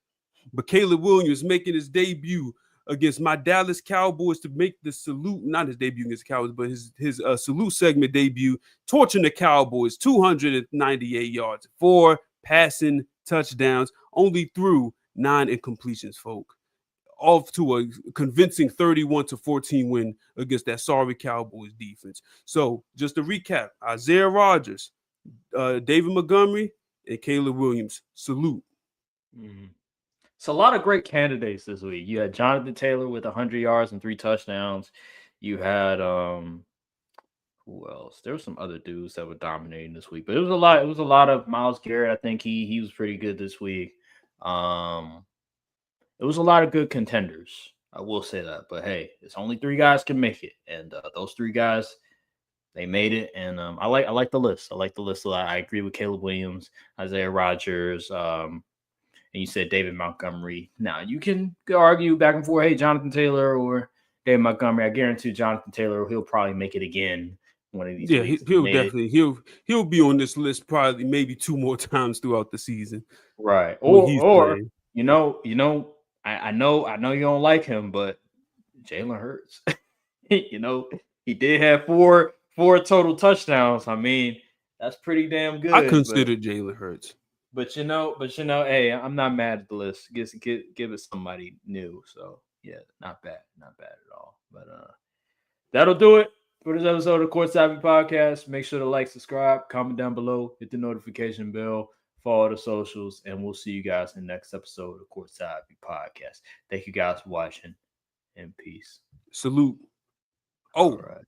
but Caleb Williams making his debut against my Dallas Cowboys to make the salute, not his debut against the Cowboys, but his salute segment debut, torching the Cowboys, 298 yards, 4 passing touchdowns, only threw 9 incompletions, folk. Off to a convincing 31-14 win against that sorry Cowboys defense. So just to recap, Isaiah Rodgers, David Montgomery, and Caleb Williams, salute. Mm-hmm. So a lot of great candidates this week. You had Jonathan Taylor with 100 yards and 3 touchdowns. You had who Who else? There were some other dudes that were dominating this week, but it was a lot. It was a lot of Miles Garrett. I think he was pretty good this week. Um, it was a lot of good contenders. I will say that. But hey, it's only three guys can make it, and those three guys they made it. And I like the list. I like the list a lot. I agree with Caleb Williams, Isaiah Rogers, and you said David Montgomery. Now you can argue back and forth. Hey, Jonathan Taylor or David Montgomery. I guarantee Jonathan Taylor he'll probably make it again one of these Yeah, weeks. he'll definitely he'll be on this list probably maybe 2 more times throughout the season Right. when he's Or playing. I know you don't like him, but Jalen Hurts. He did have four total touchdowns. I mean, that's pretty damn I good. consider Jalen Hurts. Hey, I'm not mad at the list. Give it somebody new. So yeah, not bad at all. But that'll do it for this episode of Courtside Podcast. Make sure to like, subscribe, comment down below, hit the notification bell, follow the socials, and we'll see you guys in the next episode of Courtside Podcast. Thank you guys for watching, and peace. Salute. All Oh, right.